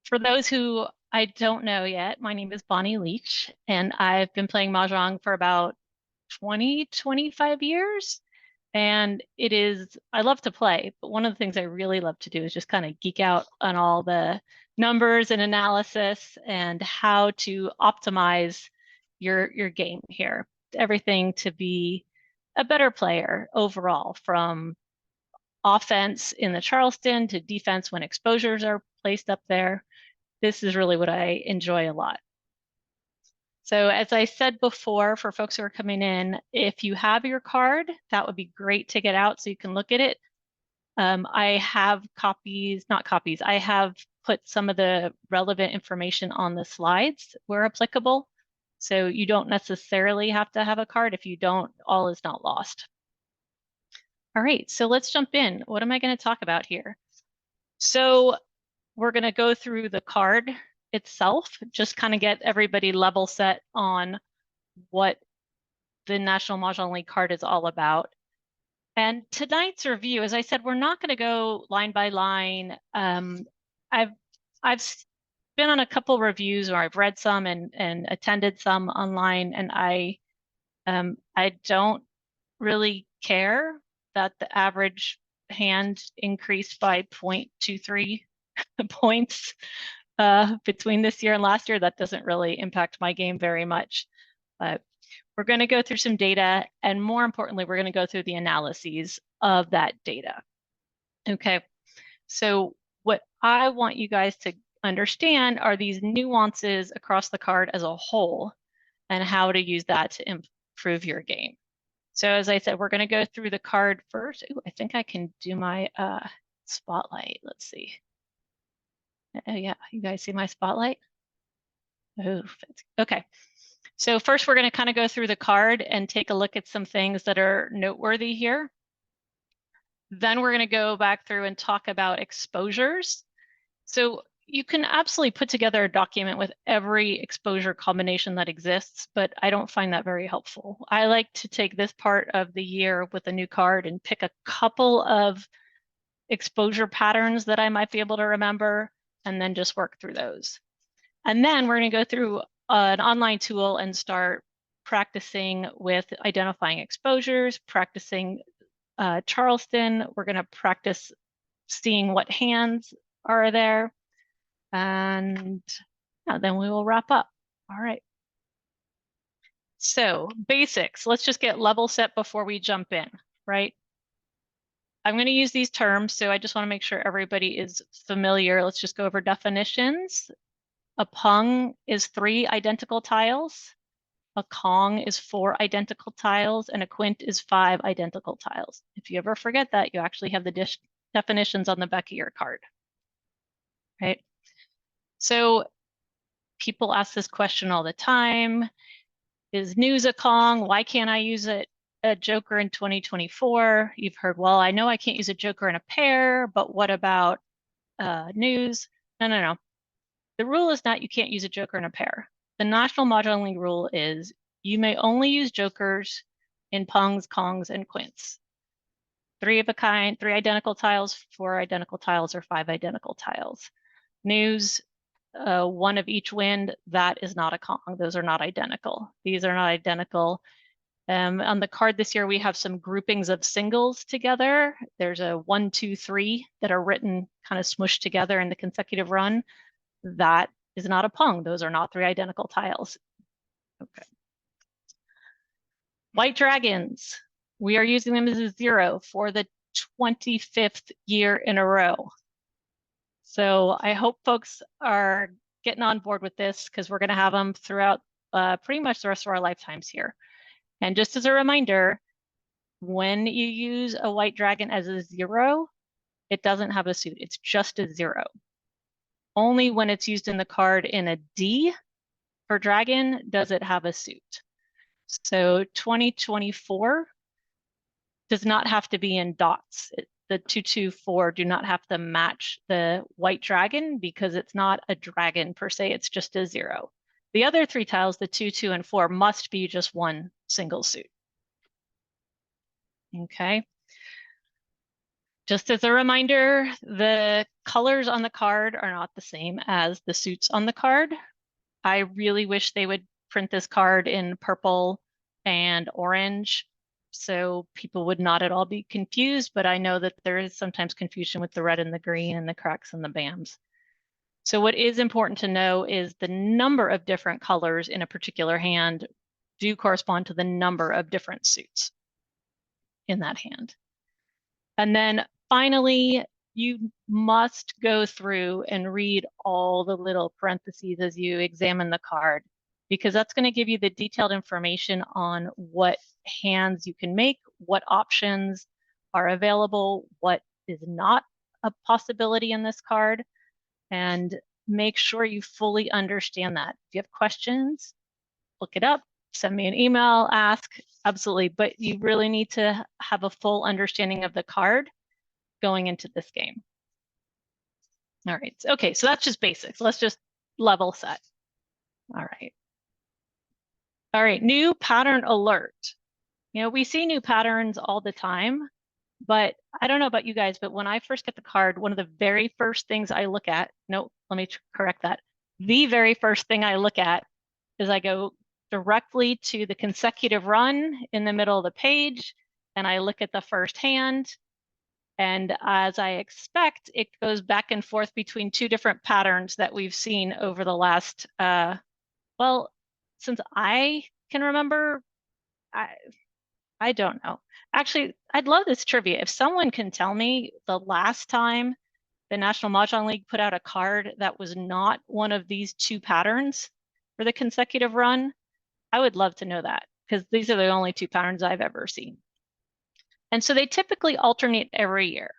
For those who I don't know yet, my name is Bonnie Leach, and I've been playing Mahjong for about 25 years. And I love to play, but one of the things I really love to do is just kind of geek out on all the numbers and analysis and how to optimize your game here. Everything to be a better player overall, from offense in the Charleston to defense when exposures are placed up there. This is really what I enjoy a lot. So as I said before, for folks who are coming in, if you have your card, that would be great to get out so you can look at it. I have copies, not copies, I have put some of the relevant information on the slides where applicable. So you don't necessarily have to have a card. If you don't, all is not lost. All right, so let's jump in. What am I going to talk about here? So we're going to go through the card itself, just kind of get everybody level set on what the National Mah Jongg League card is all about. And tonight's review, as I said, we're not going to go line by line. I've been on a couple reviews, or I've read some and attended some online, and I don't really care that the average hand increased by 0.23 points between this year and last year. That doesn't really impact my game very much. But we're going to go through some data, and more importantly, we're going to go through the analyses of that data. Okay, so what I want you guys to understand are these nuances across the card as a whole and how to use that to improve your game. So as I said, we're going to go through the card first. Ooh, I think I can do my spotlight. Let's see. Oh yeah, you guys see my spotlight? Oh, okay. So first we're going to kind of go through the card and take a look at some things that are noteworthy here. Then we're going to go back through and talk about exposures. So you can absolutely put together a document with every exposure combination that exists, but I don't find that very helpful. I like to take this part of the year with a new card and pick a couple of exposure patterns that I might be able to remember, and then just work through those. And then we're going to go through an online tool and start practicing with identifying exposures, practicing Charleston. We're going to practice seeing what hands are there. And yeah, then we will wrap up. All right. So basics, let's just get level set before we jump in, right? I'm going to use these terms, so I just want to make sure everybody is familiar. Let's just go over definitions. A pung is 3 identical tiles. A kong is 4 identical tiles, and a quint is 5 identical tiles. If you ever forget that, you actually have the definitions on the back of your card, right? So people ask this question all the time. Is news a kong? Why can't I use a joker in 2024? You've heard, well, I know I can't use a joker in a pair, but what about news? No. The rule is not you can't use a joker in a pair. The National Mah Jongg League rule is you may only use jokers in pungs, kongs, and quints. 3 of a kind, 3 identical tiles, 4 identical tiles, or 5 identical tiles. News, 1 of each wind, that is not a kong. Those are not identical. These are not identical. On the card this year, we have some groupings of singles together. There's a 1, 2, 3 that are written kind of smushed together in the consecutive run. That is not a pung. Those are not 3 identical tiles. Okay. White dragons. We are using them as a 0 for the 25th year in a row. So I hope folks are getting on board with this, because we're going to have them throughout pretty much the rest of our lifetimes here. And just as a reminder, when you use a white dragon as a 0, it doesn't have a suit. It's just a 0. Only when it's used in the card in a D for dragon does it have a suit. So 2024 does not have to be in dots. The 2, 2, 4 do not have to match the white dragon, because it's not a dragon per se, it's just a 0. The other 3 tiles, the 2, 2, and 4, must be just 1 single suit. Okay. Just as a reminder, the colors on the card are not the same as the suits on the card. I really wish they would print this card in purple and orange so people would not at all be confused, but I know that there is sometimes confusion with the red and the green and the cracks and the BAMs. So what is important to know is the number of different colors in a particular hand do correspond to the number of different suits in that hand. And then finally, you must go through and read all the little parentheses as you examine the card, because that's going to give you the detailed information on what hands you can make, what options are available, what is not a possibility in this card, and make sure you fully understand that. If you have questions, look it up, send me an email, ask, absolutely, but you really need to have a full understanding of the card going into this game. All right, okay, so that's just basics. Let's just level set. All right. All right, new pattern alert. You know, we see new patterns all the time, but I don't know about you guys, but when I first get the card, one of the very first things I look at, no, let me correct that. The very first thing I look at is I go directly to the consecutive run in the middle of the page, and I look at the first hand. And as I expect, it goes back and forth between two different patterns that we've seen over the last, well, since I can remember, I don't know. Actually, I'd love this trivia. If someone can tell me the last time the National Mah Jongg League put out a card that was not one of these two patterns for the consecutive run, I would love to know that, because these are the only two patterns I've ever seen. And so they typically alternate every year.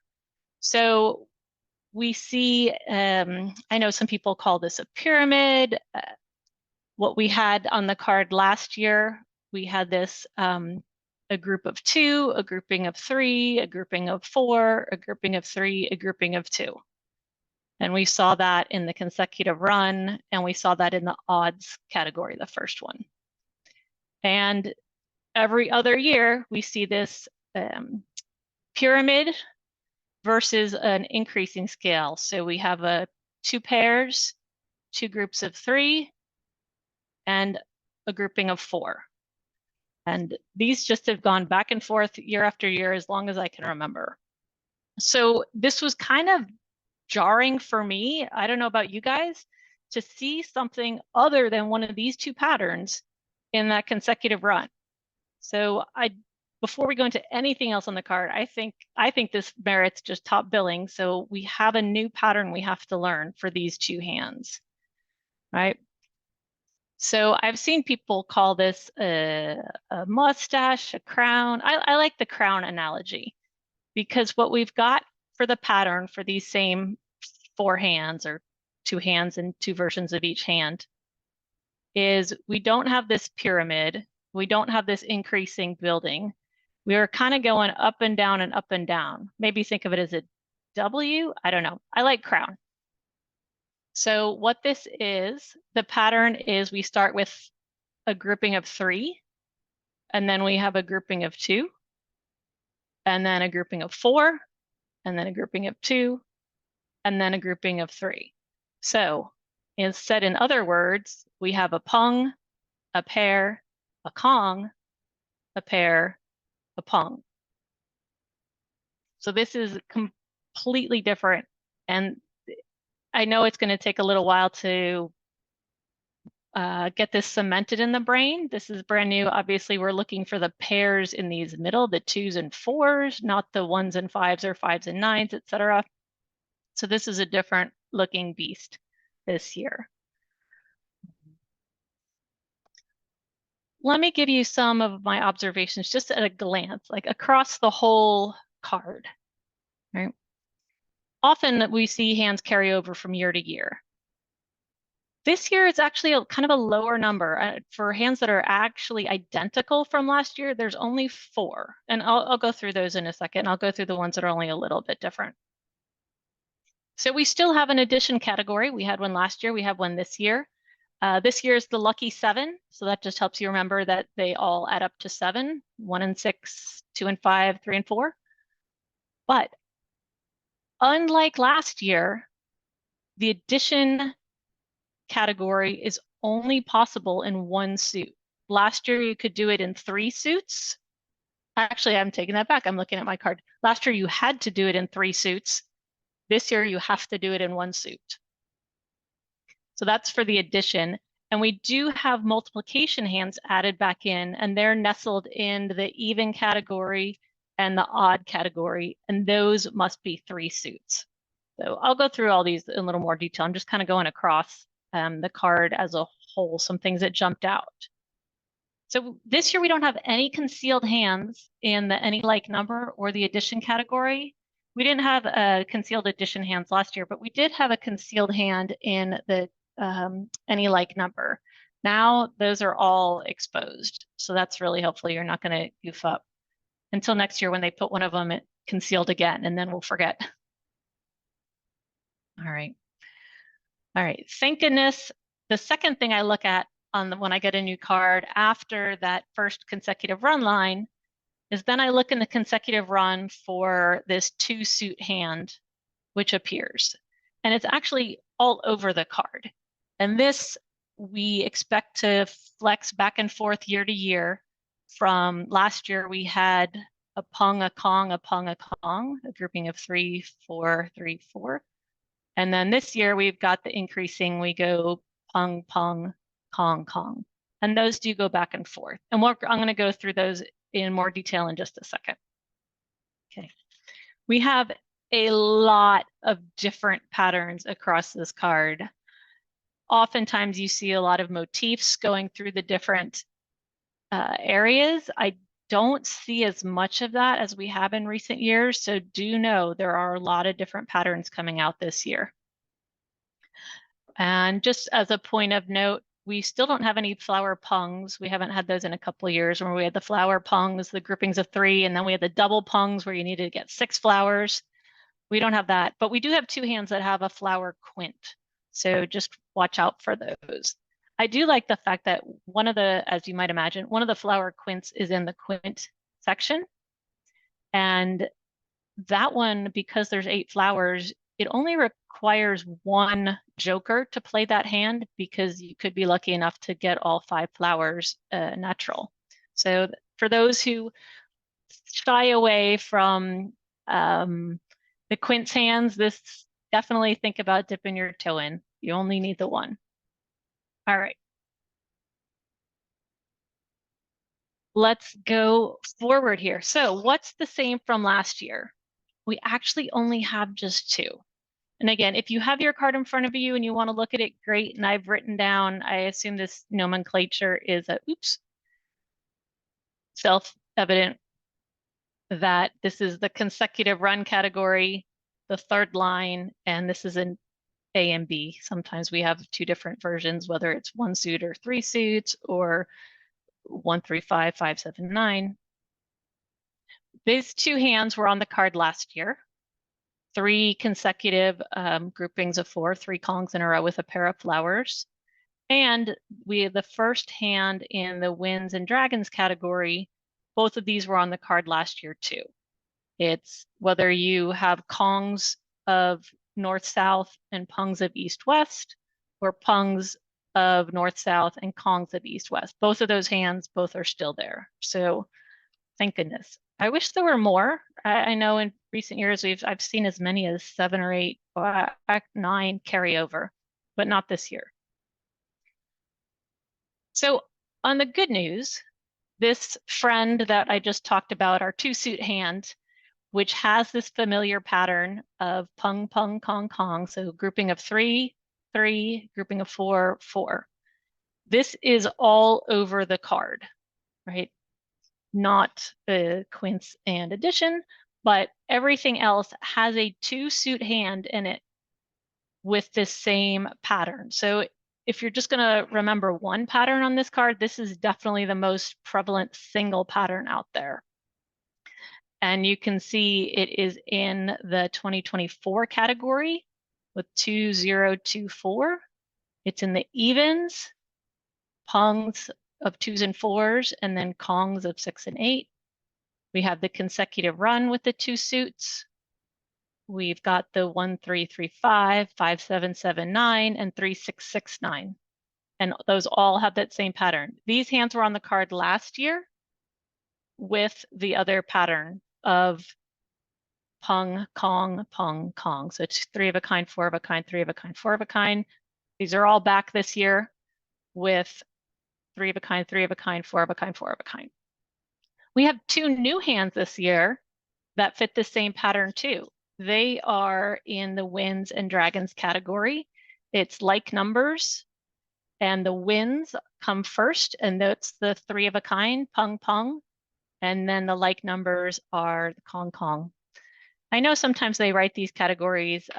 So we see, I know some people call this a pyramid. What we had on the card last year, we had this, a group of two, a grouping of three, a grouping of four, a grouping of three, a grouping of two. And we saw that in the consecutive run, and we saw that in the odds category, the first one. And every other year, we see this pyramid versus an increasing scale. So we have two pairs, two groups of three, and a grouping of four. And these just have gone back and forth year after year as long as I can remember. So this was kind of jarring for me, I don't know about you guys, to see something other than one of these two patterns in that consecutive run. So before we go into anything else on the card, I think this merits just top billing. So we have a new pattern we have to learn for these two hands, right? So I've seen people call this a mustache, a crown. I like the crown analogy, because what we've got for the pattern for these same four hands, or two hands and two versions of each hand, is we don't have this pyramid. We don't have this increasing building. We are kind of going up and down and up and down. Maybe think of it as a W. I don't know. I like crown. So what this is, the pattern is we start with a grouping of three, and then we have a grouping of two, and then a grouping of four, and then a grouping of two, and then a grouping of three. So instead, in other words, we have a pung, a pair, a kong, a pair, a pung. So this is completely different. And I know it's going to take a little while to get this cemented in the brain. This is brand new. Obviously, we're looking for the pairs in these middle, the twos and fours, not the ones and fives or fives and nines, etc. So this is a different looking beast this year. Let me give you some of my observations just at a glance, like across the whole card. Right? Often we see hands carry over from year to year. This year it's actually kind of a lower number. For hands that are actually identical from last year, there's only four. And I'll go through those in a second. I'll go through the ones that are only a little bit different. So we still have an addition category. We had one last year, we have one this year. This year is the lucky 7. So that just helps you remember that they all add up to 7, 1 and 6, 2 and 5, 3 and 4. But Unlike last year, the addition category is only possible in one suit. Last year, you could do it in 3 suits. Actually, I'm taking that back. I'm looking at my card. Last year, you had to do it in 3 suits. This year, you have to do it in 1 suit. So that's for the addition. And we do have multiplication hands added back in, and they're nestled in the even category and the odd category, and those must be 3 suits. So I'll go through all these in a little more detail. I'm just kind of going across the card as a whole, some things that jumped out. So this year we don't have any concealed hands in the any like number or the addition category. We didn't have a concealed addition hands last year, but we did have a concealed hand in the any like number. Now those are all exposed. So that's really helpful. You're not going to goof up until next year when they put one of them concealed again, and then we'll forget. All right. All right. Thank goodness. The second thing I look at when I get a new card after that first consecutive run line is then I look in the consecutive run for this 2 suit hand, which appears. And it's actually all over the card. And this we expect to flex back and forth year to year. From last year, we had a pung, a kong, a pung, a kong, a grouping of 3, 4, 3, 4. And then this year we've got the increasing, we go pung, pung, kong, kong. And those do go back and forth. And I'm going to go through those in more detail in just a second. Okay. We have a lot of different patterns across this card. Oftentimes you see a lot of motifs going through the different areas. I don't see as much of that as we have in recent years, so do know there are a lot of different patterns coming out this year. And just as a point of note, we still don't have any flower pungs. We haven't had those in a couple of years where we had the flower pungs, the groupings of 3, and then we had the double pungs where you needed to get 6 flowers. We don't have that, but we do have 2 hands that have a flower quint. So just watch out for those. I do like the fact that one of the, as you might imagine, one of the flower quints is in the quint section. And that one, because there's 8 flowers, it only requires 1 joker to play that hand because you could be lucky enough to get all 5 flowers natural. So for those who shy away from the quints hands, this definitely think about dipping your toe in. You only need the 1. All right. Let's go forward here. So what's the same from last year? We actually only have just 2. And again, if you have your card in front of you and you want to look at it, great. And I've written down, I assume this nomenclature is self-evident that this is the consecutive run category, the 3rd line, and this is an A and B. Sometimes we have 2 different versions, whether it's 1 suit or 3 suits or 1, 3, 5, 5, 7, 9. These 2 hands were on the card last year. 3 consecutive groupings of 4, 3 kongs in a row with a pair of flowers. And we have the first hand in the winds and dragons category. Both of these were on the card last year too. It's whether you have kongs of north-south and pungs of east-west, or pungs of north-south and kongs of east-west. Both of those hands, both are still there. So thank goodness. I wish there were more. I know in recent years I've seen as many as 7 or 8, 9 carry over, but not this year. So on the good news, this friend that I just talked about, our 2 suit hand, which has this familiar pattern of pung, pung, kong, kong, so grouping of 3, 3, grouping of 4, 4. This is all over the card, right? Not the quints and addition, but everything else has a 2 suit hand in it with this same pattern. So if you're just going to remember 1 pattern on this card, this is definitely the most prevalent single pattern out there. And you can see it is in the 2024 category with 2024. It's in the evens, pungs of 2s and 4s, and then kongs of 6 and 8. We have the consecutive run with the 2 suits. We've got the 1335, 5779, and 3669. And those all have that same pattern. These hands were on the card last year with the other pattern of pung, kong, pung, kong. So it's 3 of a kind, 4 of a kind, 3 of a kind, 4 of a kind. These are all back this year with 3 of a kind, 3 of a kind, 4 of a kind, 4 of a kind. We have 2 new hands this year that fit the same pattern too. They are in the winds and dragons category. It's like numbers, and the winds come first, and that's the 3 of a kind, pung pung, and then the like numbers are the kong kong. I know sometimes they write these categories.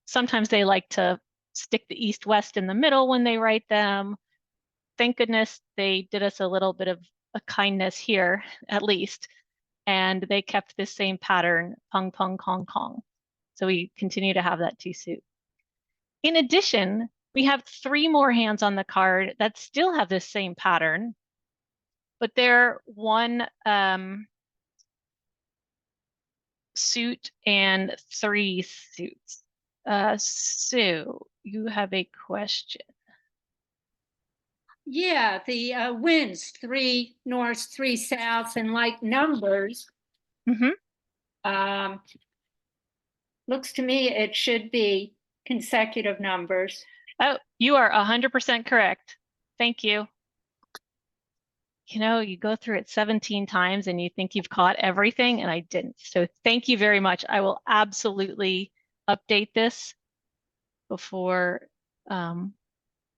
Sometimes they like to stick the east west in the middle when they write them. Thank goodness they did us a little bit of a kindness here, at least, and they kept this same pattern, pung pung kong kong. So we continue to have that 2 suit. In addition, we have 3 more hands on the card that still have this same pattern, but they're 1 suit and 3 suits. Sue, you have a question. Yeah, the winds, 3 north, 3 south, and like numbers. Looks to me it should be consecutive numbers. Oh, you are 100% correct. Thank you. You know, you go through it 17 times and you think you've caught everything, and I didn't. So thank you very much. I will absolutely update this before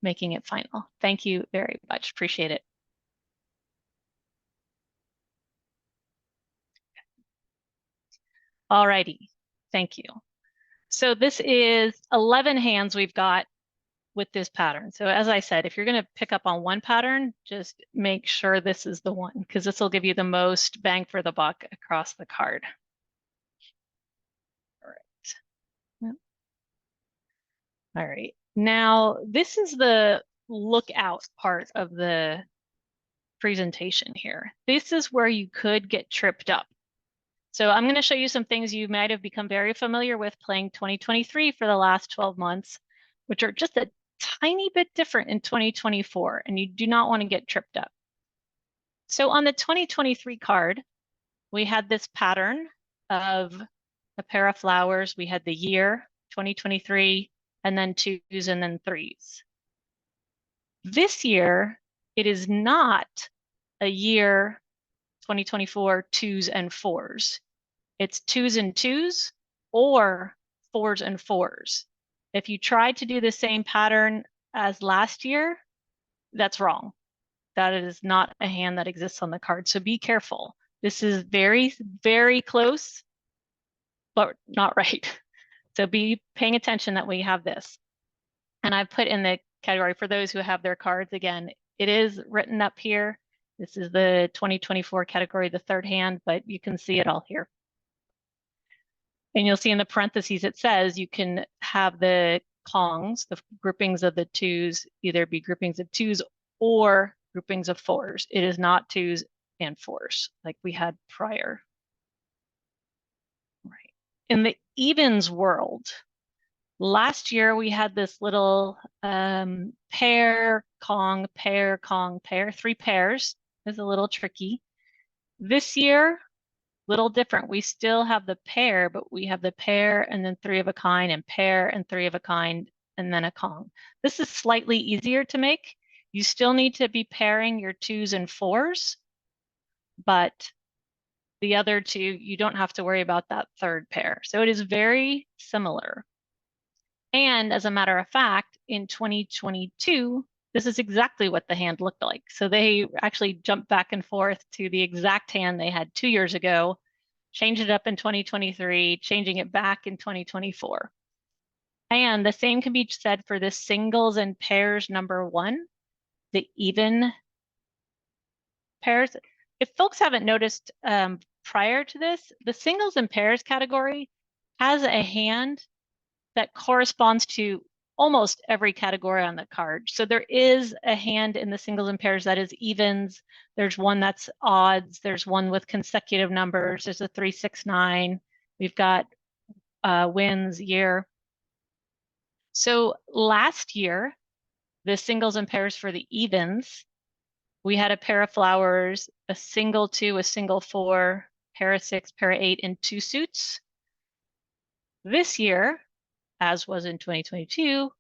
making it final. Thank you very much. Appreciate it. Alrighty, thank you. So this is 11 hands we've got with this pattern. So as I said, if you're going to pick up on one pattern, just make sure this is the one, because this will give you the most bang for the buck across the card. All right. All right. Now, this is the lookout part of the presentation here. This is where you could get tripped up. So I'm going to show you some things you might have become very familiar with playing 2023 for the last 12 months, which are just a tiny bit different in 2024, and you do not want to get tripped up. So on the 2023 card, we had this pattern of a pair of flowers. We had the year 2023, and then 2s and then 3s. This year, it is not a year 2024 2s and 4s. It's 2s and 2s or 4s and 4s. If you tried to do the same pattern as last year, that's wrong. That is not a hand that exists on the card. So be careful. This is very, very close, but not right. So be paying attention that we have this. And I've put in the category for those who have their cards, again, it is written up here. This is the 2024 category, the 3rd hand, but you can see it all here. And you'll see in the parentheses, it says you can have the kongs, the groupings of the 2s, either be groupings of 2s or groupings of 4s. It is not 2s and 4s like we had prior. Right. In the evens world, last year we had this little pair, kong, pair, kong, pair, 3 pairs. It's a little tricky. This year, little different. We still have the pair, but we have the pair and then 3 of a kind, and pair and 3 of a kind, and then a kong. This is slightly easier to make. You still need to be pairing your 2s and 4s, but the other 2, you don't have to worry about that 3rd pair. So it is very similar. And as a matter of fact, in 2022, this is exactly what the hand looked like. So they actually jumped back and forth to the exact hand they had 2 years ago, changed it up in 2023, changing it back in 2024. And the same can be said for the singles and pairs number 1, the even pairs. If folks haven't noticed prior to this, the singles and pairs category has a hand that corresponds to almost every category on the card. So there is a hand in the singles and pairs that is evens. There's one that's odds. There's one with consecutive numbers. There's a 3, 6, 9. We've got wins year. So last year, the singles and pairs for the evens, we had a pair of flowers, a single 2, a single 4, pair of 6, pair of 8, and 2 suits. This year, as was in 2022,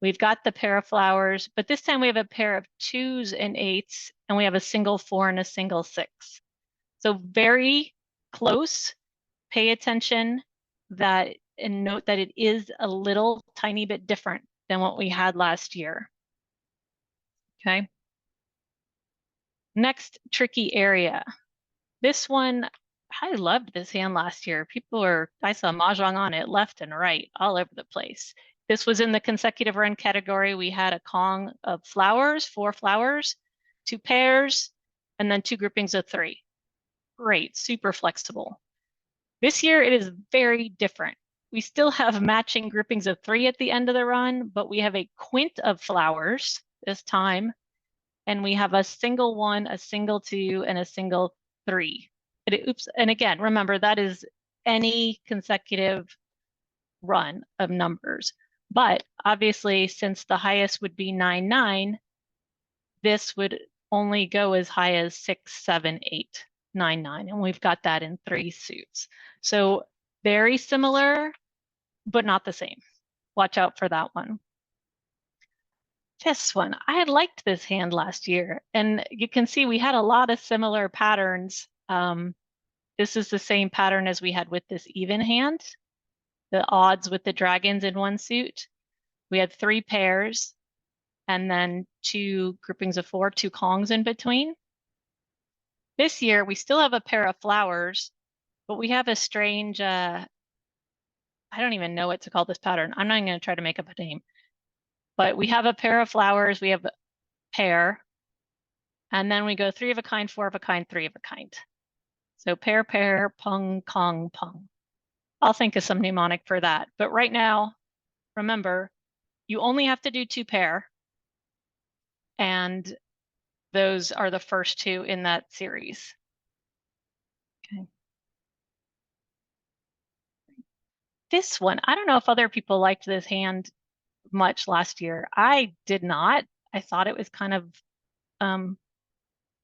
we've got the pair of flowers, but this time we have a pair of 2s and 8s, and we have a single 4 and a single 6. So very close. Pay attention that and note that it is a little tiny bit different than what we had last year. Okay. Next tricky area. This one, I loved this hand last year. I saw Mah Jongg on it left and right, all over the place. This was in the consecutive run category. We had a Kong of flowers, 4 flowers, 2 pairs, and then 2 groupings of 3. Great, super flexible. This year it is very different. We still have matching groupings of 3 at the end of the run, but we have a quint of flowers this time, and we have a single 1, a single 2, and a single 3. Oops, and again, remember that is any consecutive run of numbers. But obviously, since the highest would be 9, 9, this would only go as high as 6, 7, 8, 9, 9, and we've got that in 3 suits. So very similar, but not the same. Watch out for that one. This one, I had liked this hand last year, and you can see we had a lot of similar patterns. This is the same pattern as we had with this even hand, the odds with the dragons in 1 suit. We had 3 pairs, and then 2 groupings of 4, 2 Kongs in between. This year, we still have a pair of flowers, but we have a strange, I don't even know what to call this pattern. I'm not even going to try to make up a name. But we have a pair of flowers, we have a pair, and then we go 3 of a kind, 4 of a kind, 3 of a kind. So pair, pair, pung, kong, pung. I'll think of some mnemonic for that. But right now, remember, you only have to do 2 pair, and those are the first 2 in that series. Okay. This one, I don't know if other people liked this hand much last year. I did not. I thought it was kind of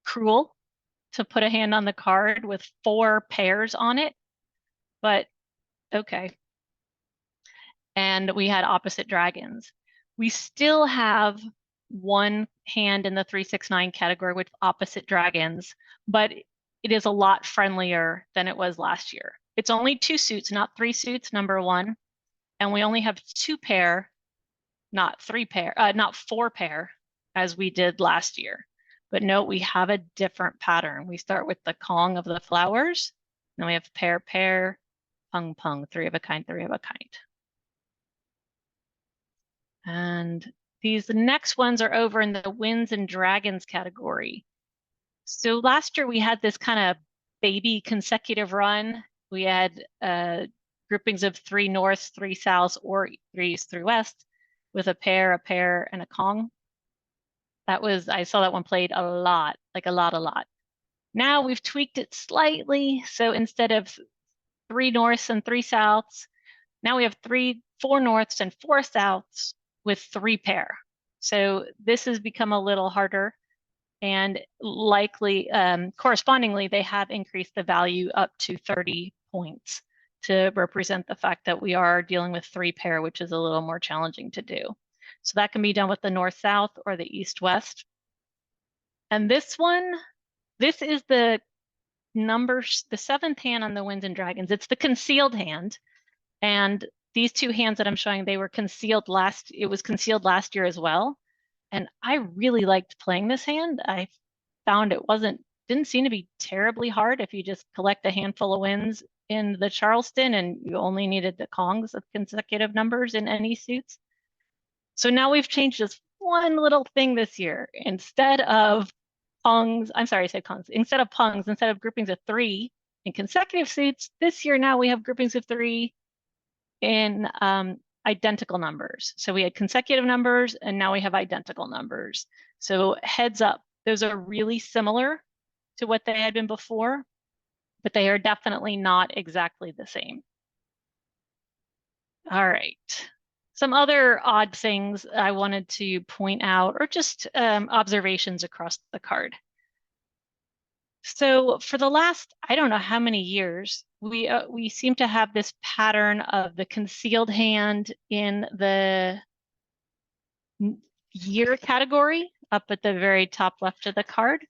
cruel to put a hand on the card with 4 pairs on it, but okay. And we had opposite dragons. We still have 1 hand in the 369 category with opposite dragons, but it is a lot friendlier than it was last year. It's only 2 suits, not 3 suits, number 1. And we only have 2 pair, not 3 pair, not 4 pair as we did last year. But note, we have a different pattern. We start with the Kong of the flowers, then we have pair, pair, pung, pung, 3 of a kind, 3 of a kind. And these next ones are over in the winds and dragons category. So last year we had this kind of baby consecutive run. We had groupings of 3 norths, 3 souths, or 3 east, 3 west, with a pair, and a Kong. I saw that one played a lot, like a lot. Now we've tweaked it slightly. So instead of 3 norths and 3 souths, now we have 4 norths and 4 souths with 3 pair. So this has become a little harder, and likely, correspondingly, they have increased the value up to 30 points to represent the fact that we are dealing with 3 pair, which is a little more challenging to do. So that can be done with the north-south or the east-west. And this one, this is the numbers, the 7th hand on the Winds and Dragons. It's the concealed hand. And these 2 hands that I'm showing, it was concealed last year as well. And I really liked playing this hand. I found it didn't seem to be terribly hard if you just collect a handful of wins in the Charleston and you only needed the Kongs of consecutive numbers in any suits. So now we've changed just one little thing this year. Instead of pungs, I'm sorry, I said Kongs. Instead of pungs, instead of groupings of 3 in consecutive suits, this year now we have groupings of 3 in identical numbers. So we had consecutive numbers and now we have identical numbers. So heads up, those are really similar to what they had been before, but they are definitely not exactly the same. All right. Some other odd things I wanted to point out, or just observations across the card. So for the last, I don't know how many years, we seem to have this pattern of the concealed hand in the year category up at the very top left of the card.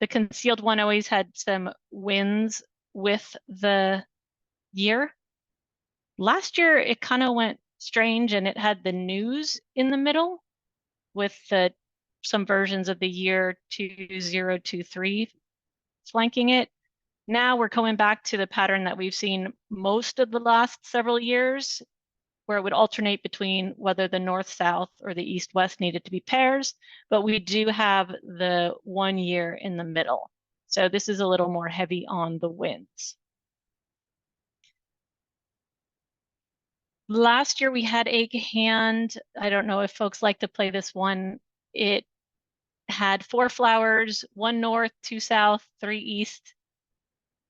The concealed one always had some wins with the year. Last year, it kind of went strange and it had the news in the middle with some versions of the year 2023 flanking it. Now we're coming back to the pattern that we've seen most of the last several years, where it would alternate between whether the north-south or the east-west needed to be pairs, but we do have the 1 year in the middle. So this is a little more heavy on the wins. Last year we had a hand, I don't know if folks like to play this one. It had 4 flowers, 1 north, 2 south, 3 east,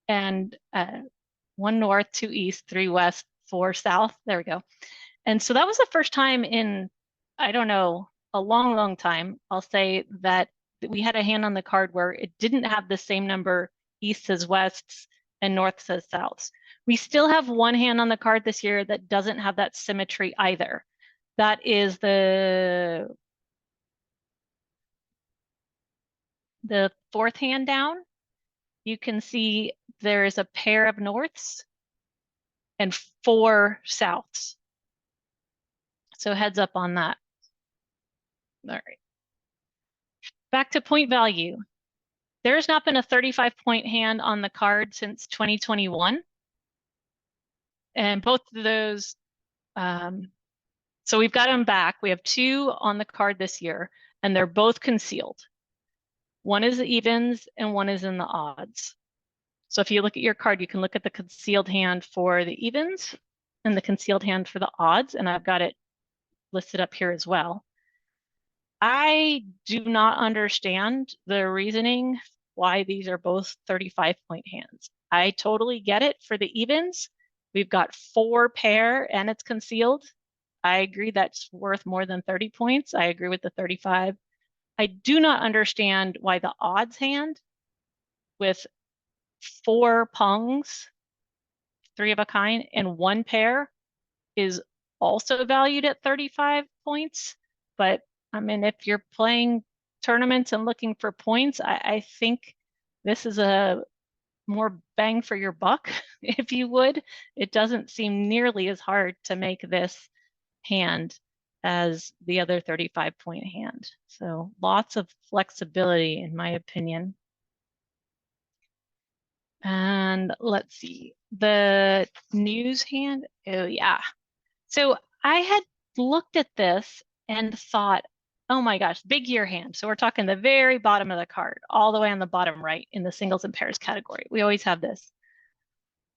and 1 north, 2 east, 3 west, 4 south. There we go. And so that was the first time in, I don't know, a long, long time, I'll say, that we had a hand on the card where it didn't have the same number easts as wests and norths as souths. We still have one hand on the card this year that doesn't have that symmetry either. That is the 4th hand down. You can see there is a pair of norths and 4 souths. So heads up on that. All right. Back to point value. There's not been a 35-point hand on the card since 2021. And both of those, so we've got them back. We have 2 on the card this year, and they're both concealed. One is the evens and one is in the odds. So if you look at your card, you can look at the concealed hand for the evens and the concealed hand for the odds, and I've got it listed up here as well. I do not understand the reasoning why these are both 35-point hands. I totally get it for the evens. We've got 4 pair and it's concealed. I agree that's worth more than 30 points. I agree with the 35. I do not understand why the odds hand with 4 pungs, 3 of a kind, and 1 pair is also valued at 35 points. But I mean, if you're playing tournaments and looking for points, I think this is a more bang for your buck, if you would. It doesn't seem nearly as hard to make this hand as the other 35-point hand. So lots of flexibility, in my opinion. And let's see, the news hand. Oh, yeah. So I had looked at this and thought, oh my gosh, big year hand. So we're talking the very bottom of the card, all the way on the bottom right in the singles and pairs category. We always have this.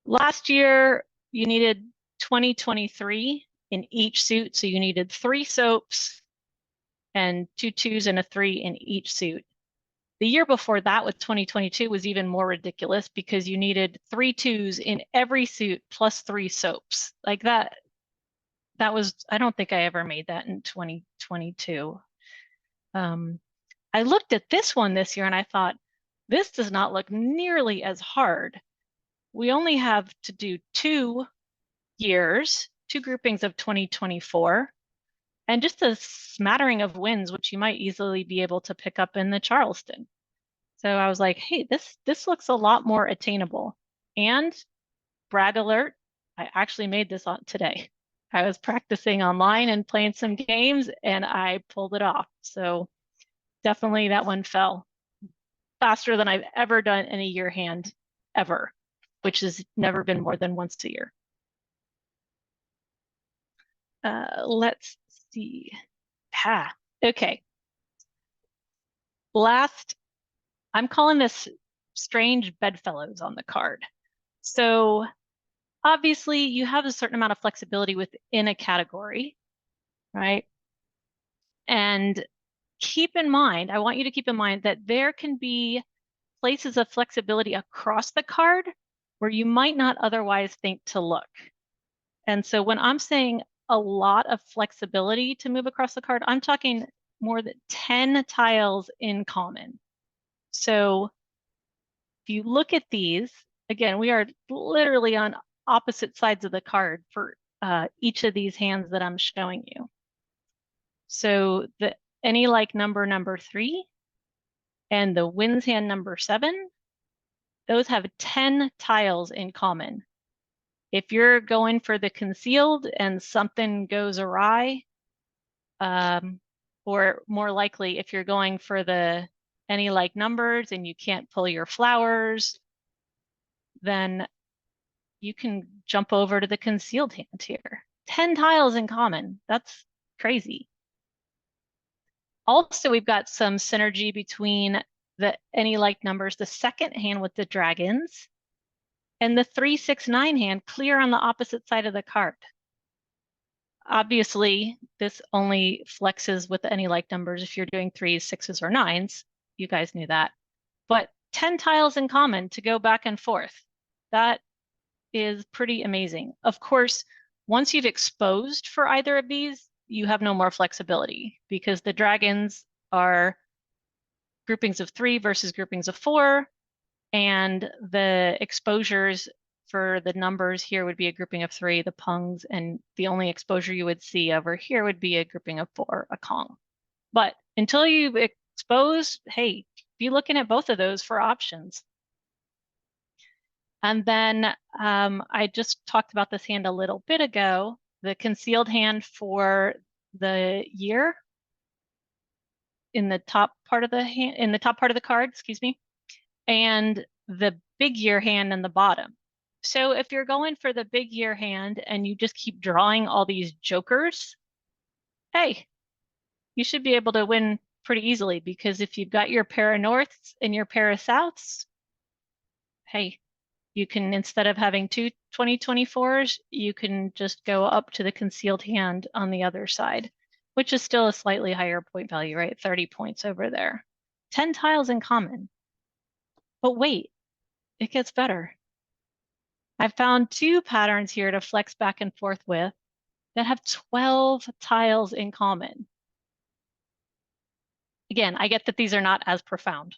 Last year, you needed 2023 in each suit. So you needed 3 soaps and 2 2s and a 3 in each suit. The year before that with 2022 was even more ridiculous because you needed 3 2s in every suit plus 3 soaps. Like that was, I don't think I ever made that in 2022. I looked at this one this year and I thought, this does not look nearly as hard. We only have to do 2 years, 2 groupings of 2024, and just a smattering of wins, which you might easily be able to pick up in the Charleston. So I was like, hey, this looks a lot more attainable. And brag alert, I actually made this on today. I was practicing online and playing some games and I pulled it off. So definitely that one fell faster than I've ever done in a year hand ever, which has never been more than once a year. Let's see. Okay. Last, I'm calling this strange bedfellows on the card. So obviously you have a certain amount of flexibility within a category, right? And keep in mind, I want you to keep in mind that there can be places of flexibility across the card where you might not otherwise think to look. And so when I'm saying a lot of flexibility to move across the card, I'm talking more than 10 tiles in common. So if you look at these, again, we are literally on opposite sides of the card for each of these hands that I'm showing you. So the any like number 3 and the winds hand number 7, those have 10 tiles in common. If you're going for the concealed and something goes awry, or more likely if you're going for the any like numbers and you can't pull your flowers, then you can jump over to the concealed hand here. 10 tiles in common. That's crazy. Also, we've got some synergy between the any like numbers, the second hand with the dragons, and the 3, 6, 9 hand clear on the opposite side of the card. Obviously, this only flexes with any like numbers if you're doing 3s, 6s, or 9s. You guys knew that. But 10 tiles in common to go back and forth. That is pretty amazing. Of course, once you've exposed for either of these, you have no more flexibility because the dragons are groupings of 3 versus groupings of 4, and the exposures for the numbers here would be a grouping of 3, the pungs, and the only exposure you would see over here would be a grouping of 4, a kong. But until you expose, hey, be looking at both of those for options. And then I just talked about this hand a little bit ago, the concealed hand for the year in the top part of the hand, in the top part of the card, excuse me, and the big year hand in the bottom. So if you're going for the big year hand and you just keep drawing all these jokers, hey, you should be able to win pretty easily because if you've got your pair of norths and your pair of souths, hey, you can, instead of having two 2024s, you can just go up to the concealed hand on the other side, which is still a slightly higher point value, right? 30 points over there. 10 tiles in common. But wait, it gets better. I've found 2 patterns here to flex back and forth with that have 12 tiles in common. Again, I get that these are not as profound,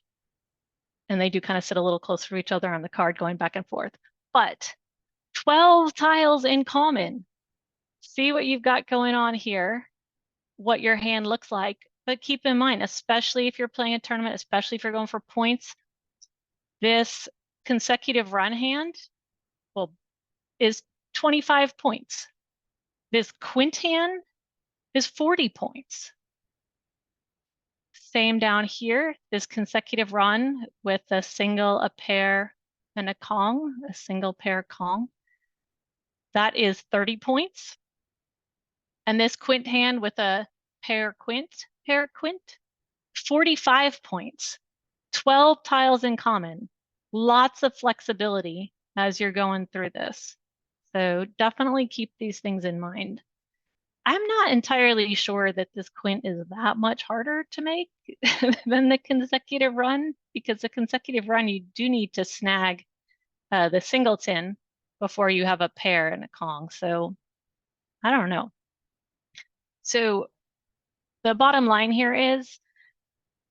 and they do kind of sit a little closer to each other on the card going back and forth, but 12 tiles in common. See what you've got going on here, what your hand looks like, but keep in mind, especially if you're playing a tournament, especially if you're going for points, this consecutive run hand, well, is 25 points. This quint hand is 40 points. Same down here, this consecutive run with a single, a pair, and a kong, a single pair kong. That is 30 points. And this quint hand with a pair quint, 45 points. 12 tiles in common. Lots of flexibility as you're going through this. So definitely keep these things in mind. I'm not entirely sure that this quint is that much harder to make than the consecutive run, because the consecutive run, you do need to snag the singleton before you have a pair and a kong. So I don't know. So the bottom line here is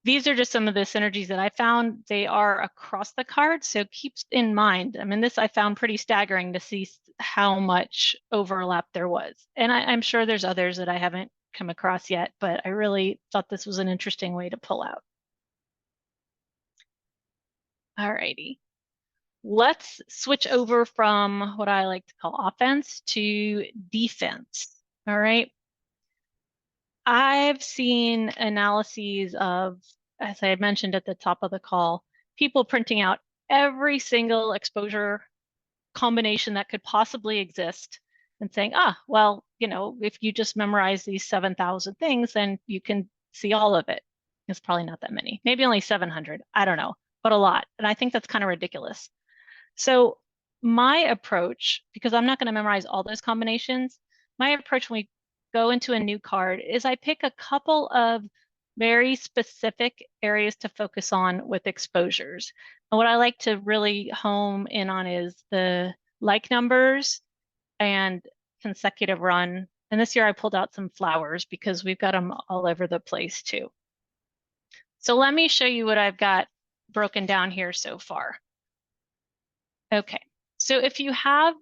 these are just some of the synergies that I found. They are across the card, so keep in mind. I mean, this I found pretty staggering to see how much overlap there was. And I'm sure there's others that I haven't come across yet, but I really thought this was an interesting way to pull out. All righty. Let's switch over from what I like to call offense to defense. All right. I've seen analyses of, as I had mentioned at the top of the call, people printing out every single exposure combination that could possibly exist and saying, well, if you just memorize these 7,000 things, then you can see all of it. It's probably not that many, maybe only 700. I don't know, but a lot. And I think that's kind of ridiculous. So my approach, because I'm not going to memorize all those combinations, my approach when we go into a new card is I pick a couple of very specific areas to focus on with exposures. And what I like to really home in on is the like numbers and consecutive run. And this year I pulled out some flowers because we've got them all over the place too. So let me show you what I've got broken down here so far. Okay, so if you have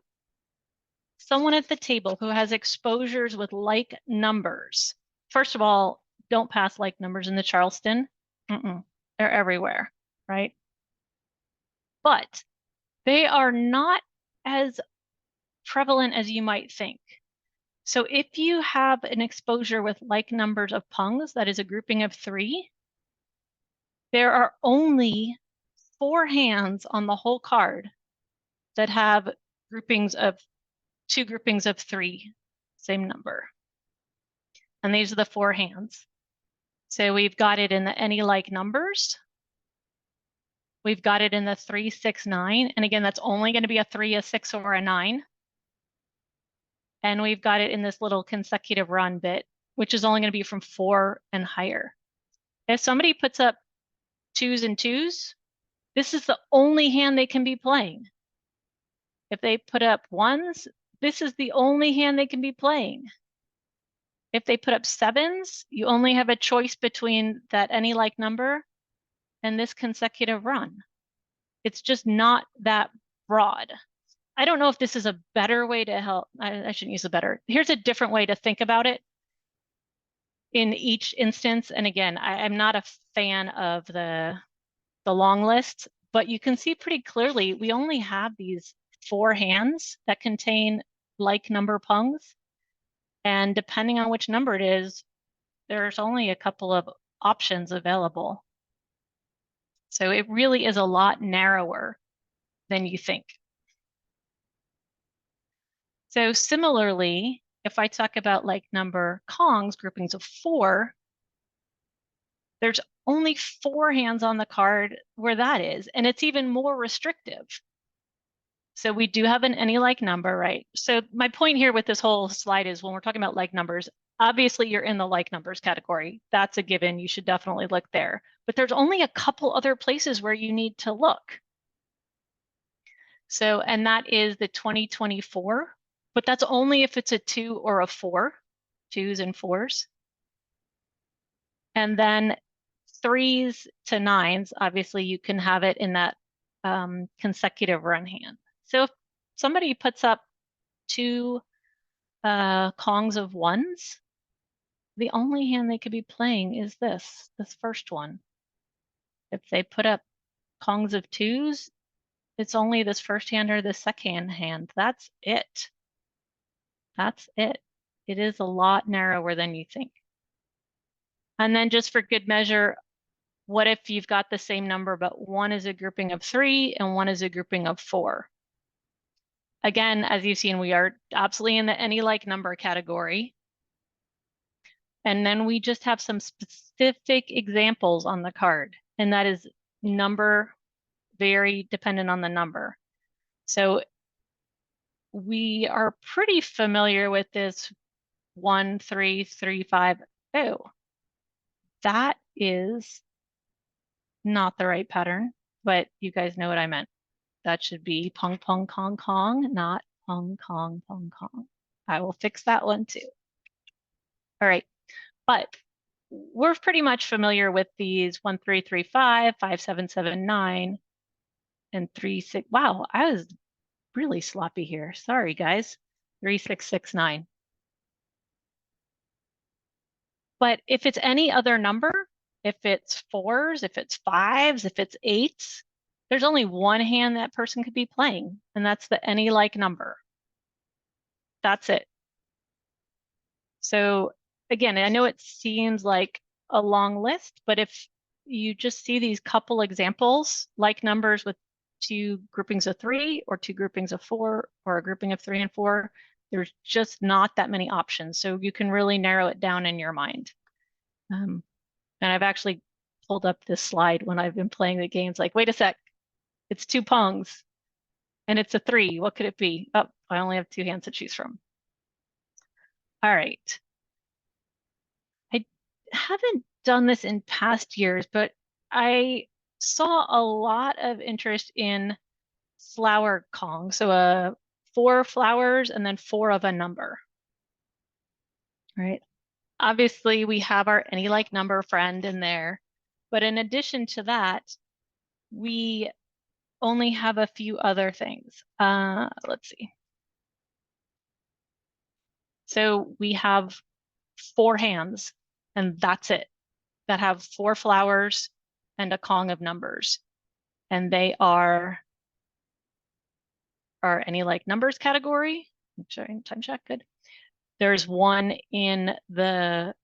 someone at the table who has exposures with like numbers, first of all, don't pass like numbers in the Charleston. They're everywhere, right? But they are not as prevalent as you might think. So if you have an exposure with like numbers of pungs, that is a grouping of 3, there are only 4 hands on the whole card that have groupings of 2 groupings of 3, same number. And these are the 4 hands. So we've got it in the any like numbers. We've got it in the 3, 6, 9. And again, that's only going to be a 3, a 6, or a 9. And we've got it in this little consecutive run bit, which is only going to be from 4 and higher. If somebody puts up 2s and 2s, this is the only hand they can be playing. If they put up 1s, this is the only hand they can be playing. If they put up 7s, you only have a choice between that any like number and this consecutive run. It's just not that broad. I don't know if this is a better way to help. I shouldn't use a better. Here's a different way to think about it in each instance. And again, I'm not a fan of the long list, but you can see pretty clearly we only have these 4 hands that contain like number pungs. And depending on which number it is, there's only a couple of options available. So it really is a lot narrower than you think. So similarly, if I talk about like number Kongs, groupings of 4, there's only 4 hands on the card where that is, and it's even more restrictive. So we do have an any like number, right? So my point here with this whole slide is when we're talking about like numbers, obviously you're in the like numbers category. That's a given. You should definitely look there. But there's only a couple other places where you need to look. So, and that is the 2024, but that's only if it's a 2 or a 4, 2s and 4s. And then 3s to 9s, obviously you can have it in that consecutive run hand. So if somebody puts up 2 Kongs of 1s, the only hand they could be playing is this first one. If they put up Kongs of 2s, it's only this first hand or the second hand. That's it. That's it. It is a lot narrower than you think. And then just for good measure, what if you've got the same number, but one is a grouping of 3 and one is a grouping of 4? Again, as you've seen, we are absolutely in the any like number category. And then we just have some specific examples on the card, and that is number very dependent on the number. So we are pretty familiar with this 1, 3, 3, 5. Oh, that is not the right pattern, but you guys know what I meant. That should be pong, pong, kong, kong, not pong, kong, pong, kong. I will fix that one too. All right, but we're pretty much familiar with these 1, 3, 3, 5, 5, 7, 7, 9, and 3, 6. Wow, I was really sloppy here. Sorry, guys. 3, 6, 6, 9. But if it's any other number, if it's 4s, if it's 5s, if it's 8s, there's only one hand that person could be playing, and that's the any like number. That's it. So again, I know it seems like a long list, but if you just see these couple examples, like numbers with 2 groupings of 3 or 2 groupings of 4 or a grouping of 3 and 4, there's just not that many options. So you can really narrow it down in your mind. And I've actually pulled up this slide when I've been playing the games, like, wait a sec, it's 2 pungs and it's a 3. What could it be? Oh, I only have 2 hands to choose from. All right. I haven't done this in past years, but I saw a lot of interest in flower Kong. So a 4 flowers and then 4 of a number. Right? Obviously, we have our any like number friend in there, but in addition to that, we only have a few other things. Let's see. So we have 4 hands, and that's it, that have 4 flowers and a Kong of numbers. And they are our any like numbers category. Sorry, time check, good. There's one in the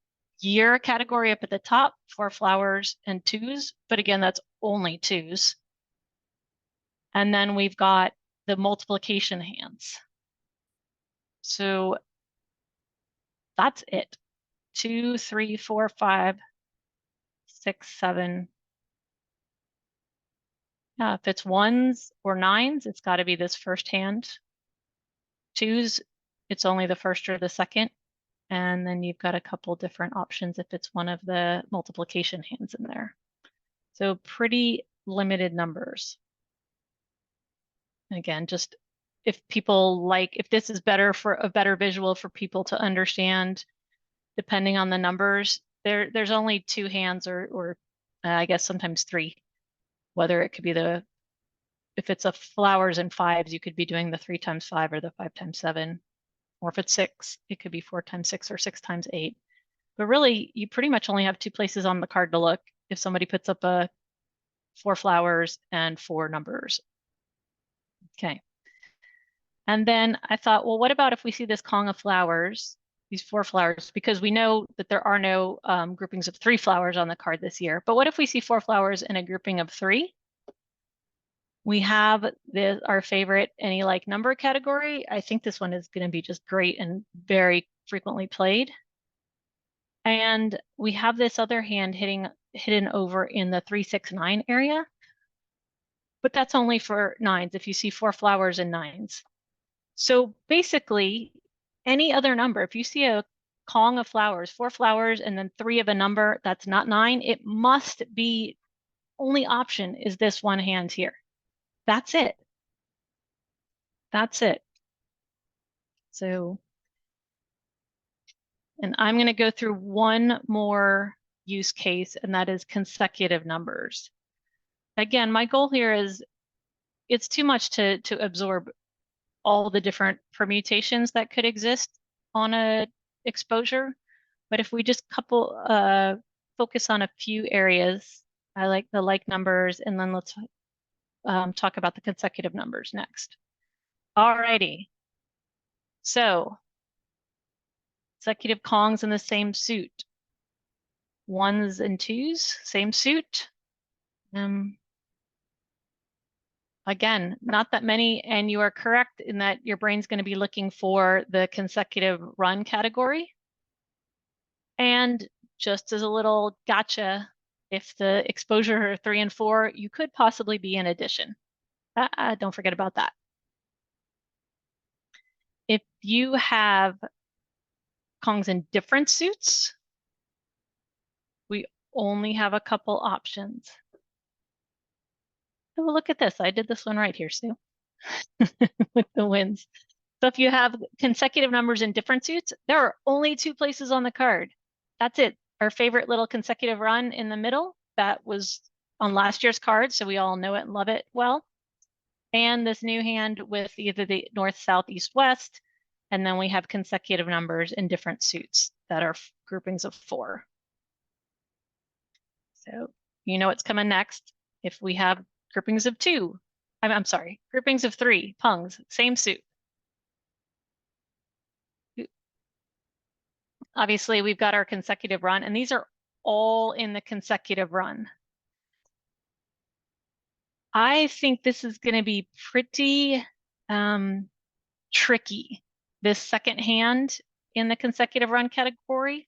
year category up at the top, 4 flowers and 2s, but again, that's only 2s. And then we've got the multiplication hands. So that's it. 2, 3, 4, 5, 6, 7. Yeah, if it's 1s or 9s, it's got to be this first hand. 2s, it's only the first or the second. And then you've got a couple different options if it's one of the multiplication hands in there. So pretty limited numbers. And again, just if people like, if this is better for a better visual for people to understand, depending on the numbers, there's only 2 hands or I guess sometimes 3, whether it could be the, if it's a flowers and 5s, you could be doing the 3 times 5 or the 5 times 7. Or if it's 6, it could be 4 times 6 or 6 times 8. But really, you pretty much only have 2 places on the card to look if somebody puts up a 4 flowers and 4 numbers. Okay. And then I thought, well, what about if we see this Kong of flowers, these 4 flowers, because we know that there are no groupings of 3 flowers on the card this year. But what if we see 4 flowers in a grouping of 3? We have our favorite any like number category. I think this one is going to be just great and very frequently played. And we have this other hand hidden over in the 3, 6, 9 area. But that's only for 9s if you see 4 flowers and 9s. So basically, any other number, if you see a Kong of flowers, 4 flowers and then 3 of a number that's not 9, it must be, only option is this one hand here. That's it. That's it. So, and I'm going to go through one more use case, and that is consecutive numbers. Again, my goal here is it's too much to absorb all the different permutations that could exist on a exposure. But if we just focus on a few areas, I like the like numbers, and then let's talk about the consecutive numbers next. Alrighty. So consecutive Kongs in the same suit. 1s and 2s, same suit. Again, not that many, and you are correct in that your brain's going to be looking for the consecutive run category. And just as a little gotcha, if the exposure are 3 and 4, you could possibly be in addition. Don't forget about that. If you have Kongs in different suits, we only have a couple options. Oh, look at this. I did this one right here, Sue, with the wins. So if you have consecutive numbers in different suits, there are only 2 places on the card. That's it. Our favorite little consecutive run in the middle, that was on last year's card, so we all know it and love it well. And this new hand with either the north, south, east, west, and then we have consecutive numbers in different suits that are groupings of 4. So you know what's coming next. If we have groupings of 2, I'm sorry, groupings of 3, pungs, same suit. Obviously, we've got our consecutive run, and these are all in the consecutive run. I think this is going to be pretty tricky. This second hand in the consecutive run category,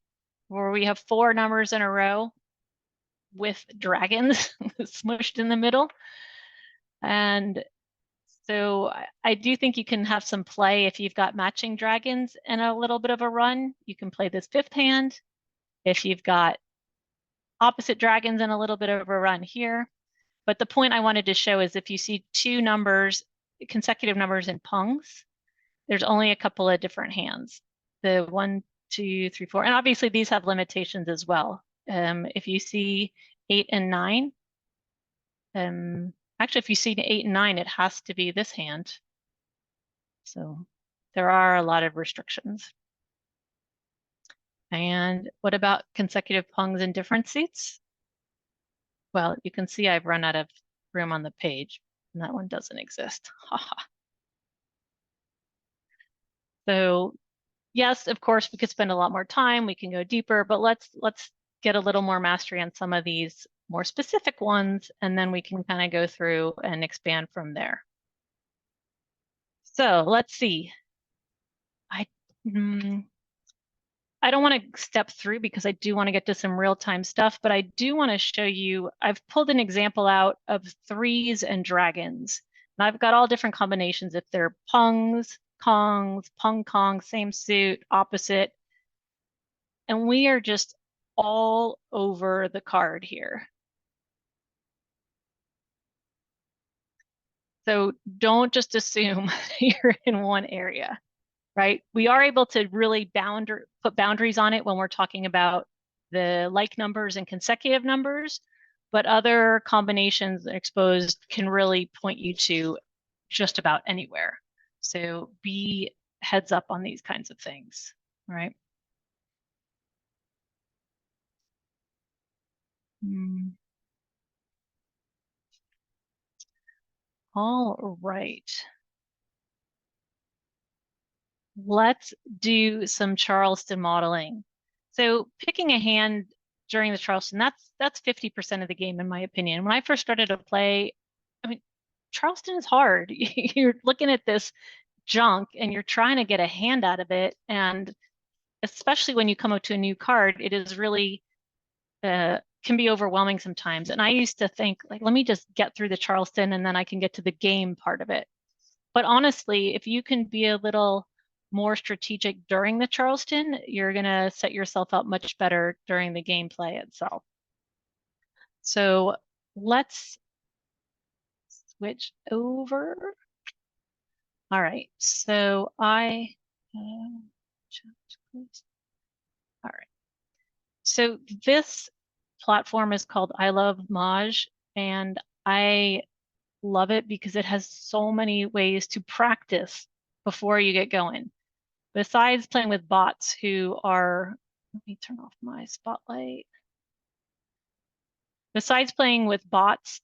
where we have 4 numbers in a row with dragons smushed in the middle. And so I do think you can have some play if you've got matching dragons and a little bit of a run. You can play this 5th hand. If you've got opposite dragons and a little bit of a run here. But the point I wanted to show is if you see 2 numbers, consecutive numbers in pungs, There's only a couple of different hands. The 1, 2, 3, 4, and obviously these have limitations as well. If you see 8 and 9, actually if you see 8 and 9, it has to be this hand. So there are a lot of restrictions. And what about consecutive pungs in different seats? Well, you can see I've run out of room on the page, and that one doesn't exist. So yes, of course, we could spend a lot more time, we can go deeper, but let's get a little more mastery on some of these more specific ones, and then we can kind of go through and expand from there. So let's see. I don't want to step through because I do want to get to some real-time stuff, but I do want to show you, I've pulled an example out of threes and dragons. And I've got all different combinations if they're pungs, kongs, pung kong, same suit, opposite. And we are just all over the card here. So don't just assume you're in one area, right? We are able to really put boundaries on it when we're talking about the like numbers and consecutive numbers, but other combinations exposed can really point you to just about anywhere. So be heads up on these kinds of things, right? All right. Let's do some Charleston modeling. So picking a hand during the Charleston, that's 50% of the game, in my opinion. When I first started to play, I mean, Charleston is hard. You're looking at this junk and you're trying to get a hand out of it. And especially when you come up to a new card, it is really can be overwhelming sometimes. And I used to think, like, let me just get through the Charleston and then I can get to the game part of it. But honestly, if you can be a little more strategic during the Charleston, you're going to set yourself up much better during the gameplay itself. So let's switch over. All right, so all right. So this platform is called I Love Maj, and I love it because it has so many ways to practice before you get going. Besides playing with bots who are, let me turn off my spotlight. Besides playing with bots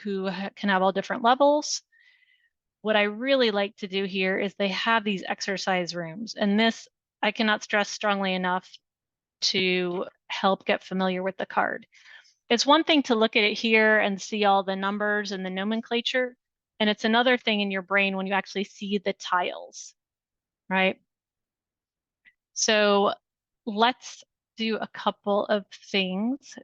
who can have all different levels, what I really like to do here is they have these exercise rooms. And this, I cannot stress strongly enough to help get familiar with the card. It's one thing to look at it here and see all the numbers and the nomenclature. And it's another thing in your brain when you actually see the tiles, right? So let's do a couple of things.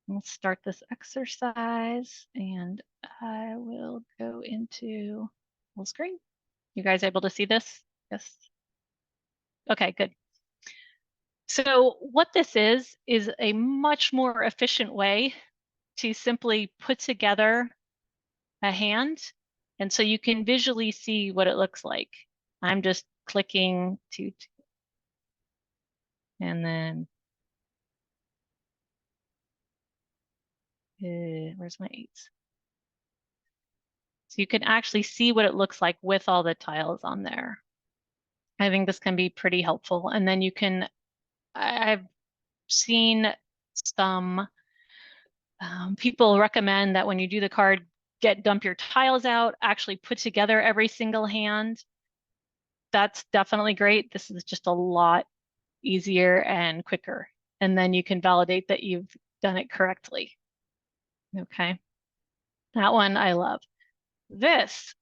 Let's start this exercise and I will go into full screen. You guys able to see this? Yes. Okay, good. So what this is a much more efficient way to simply put together a hand. And so you can visually see what it looks like. I'm just clicking to, and then, where's my eights? So you can actually see what it looks like with all the tiles on there. I think this can be pretty helpful. And then you can, I've seen some people recommend that when you do the card, dump your tiles out, actually put together every single hand. That's definitely great. This is just a lot easier and quicker. And then you can validate that you've done it correctly. Okay. That one I love. This,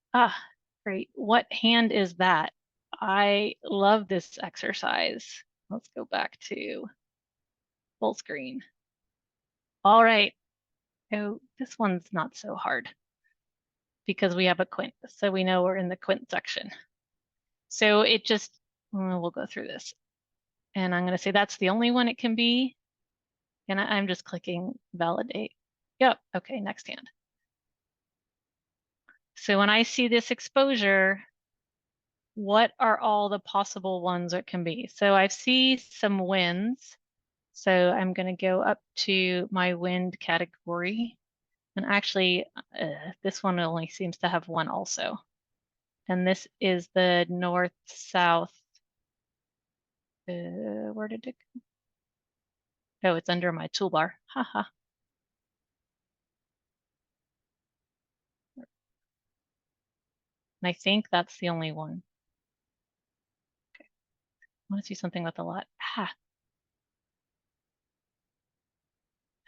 great. What hand is that? I love this exercise. Let's go back to full screen. All right. Oh, this one's not so hard because we have a quint. So we know we're in the quint section. So it just, we'll go through this. And I'm going to say that's the only one it can be. And I'm just clicking validate. Yep. Okay, next hand. So when I see this exposure, what are all the possible ones it can be? So I see some winds. So I'm going to go up to my wind category. And actually, this one only seems to have one also. And this is the north-south. Where did it go? Oh, it's under my toolbar. Haha. And I think that's the only one. Okay. I want to see something with a lot.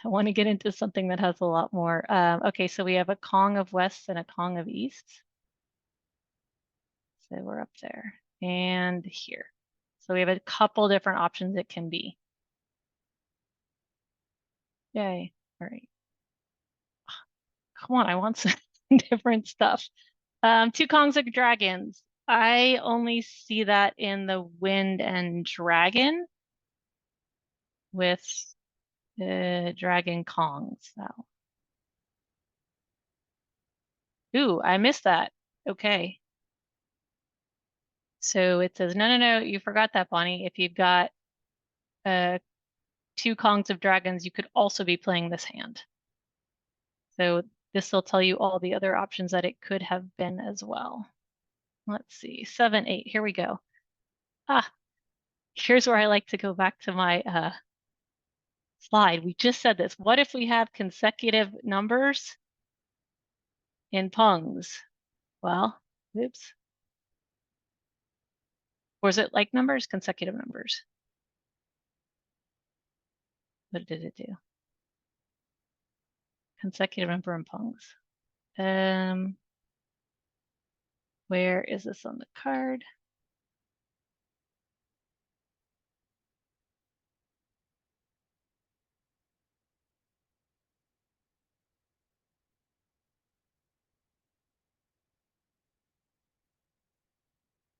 I want to get into something that has a lot more. Okay, so we have a Kong of West and a Kong of East. So we're up there and here. So we have a couple different options it can be. Yay. All right. Come on, I want some different stuff. Two Kongs of Dragons. I only see that in the Wind and Dragon with Dragon Kongs. So. Ooh, I missed that. Okay. So it says, no, you forgot that, Bonnie. If you've got two Kongs of Dragons, you could also be playing this hand. So this will tell you all the other options that it could have been as well. Let's see, 7, 8, here we go. Here's where I like to go back to my slide. We just said this. What if we have consecutive numbers in pungs? Well, oops. Or is it like numbers, consecutive numbers? What did it do? Consecutive number in pungs. Where is this on the card?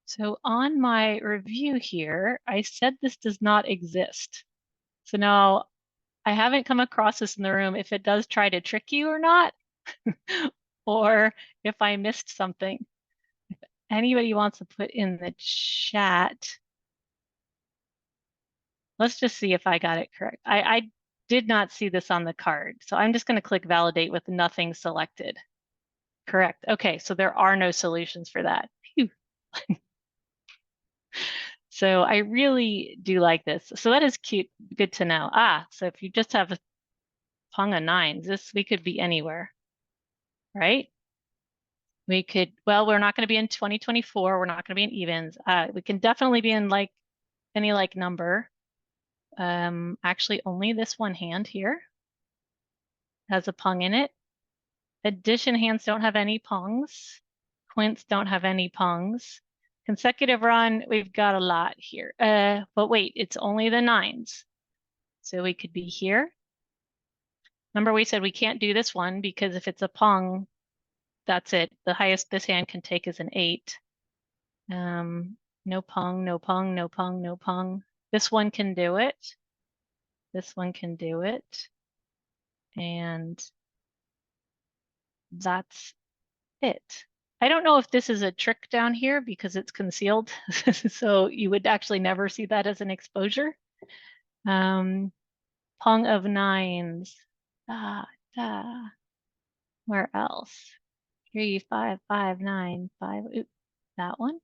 So on my review here, I said this does not exist. So now I haven't come across this in the room if it does try to trick you or not, or if I missed something. If anybody wants to put in the chat, let's just see if I got it correct. I did not see this on the card, so I'm just going to click validate with nothing selected. Correct. Okay, so there are no solutions for that. Phew. So I really do like this. So that is cute, good to know. So if you just have a Pung of 9s, we could be anywhere, right? We could, well, we're not going to be in 2024. We're not going to be in evens. We can definitely be in like any like number. Actually, only this one hand here has a Pung in it. Addition hands don't have any Pungs. Quints don't have any Pungs. Consecutive run, we've got a lot here. But wait, it's only the 9s. So we could be here. Remember, we said we can't do this one because if it's a Pung, that's it. The highest this hand can take is an 8. No Pung, no Pung, no Pung, no Pung. This one can do it. This one can do it. And that's it. I don't know if this is a trick down here because it's concealed. So you would actually never see that as an exposure. Pung of 9s. Where else? 3, 5, 5, 9, 5. Oops, that one.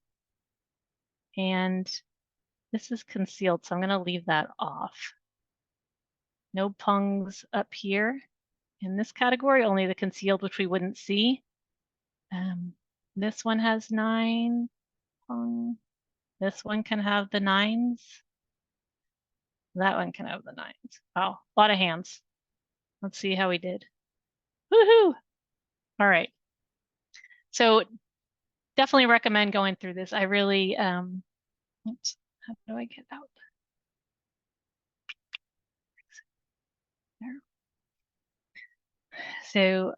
And this is concealed, so I'm going to leave that off. No pungs up here in this category, only the concealed, which we wouldn't see. This one has 9 pung. This one can have the 9s. That one can have the 9s. Wow, a lot of hands. Let's see how we did. Woohoo! All right. So definitely recommend going through this. I really, oops, how do I get out? There. So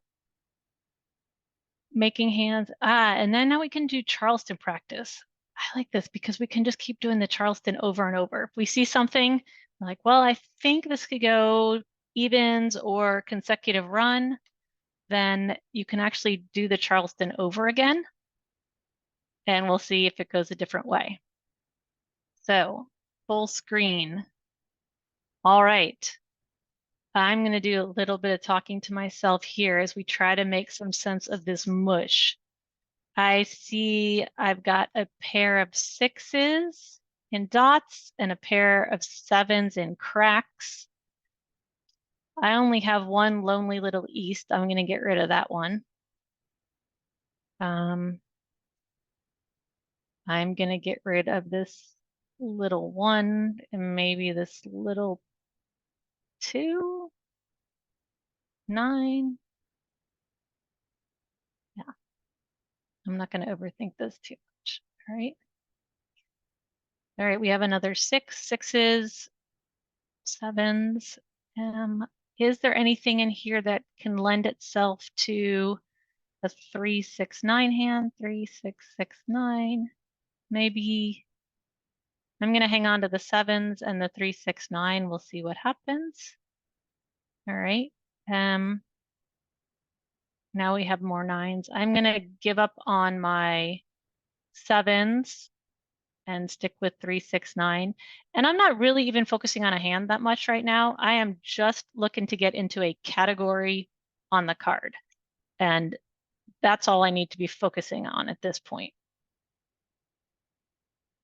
making hands. And then now we can do Charleston practice. I like this because we can just keep doing the Charleston over and over. If we see something, like, well, I think this could go evens or consecutive run. then you can actually do the Charleston over again, and we'll see if it goes a different way. So full screen. All right. I'm going to do a little bit of talking to myself here as we try to make some sense of this mush. I see I've got a pair of 6s in dots and a pair of 7s in cracks. I only have one lonely little east. I'm going to get rid of that one. I'm going to get rid of this little 1 and maybe this little 2, 9. Yeah, I'm not going to overthink this too much. All right. All right, we have another 6, 6s, 7s. Is there anything in here that can lend itself to a 3, 6, 9 hand? 3, 6, 6, 9. Maybe I'm going to hang on to the 7s and the 3, 6, 9. We'll see what happens. All right. Now we have more 9s. I'm going to give up on my 7s and stick with 3, 6, 9. And I'm not really even focusing on a hand that much right now. I am just looking to get into a category on the card. And that's all I need to be focusing on at this point.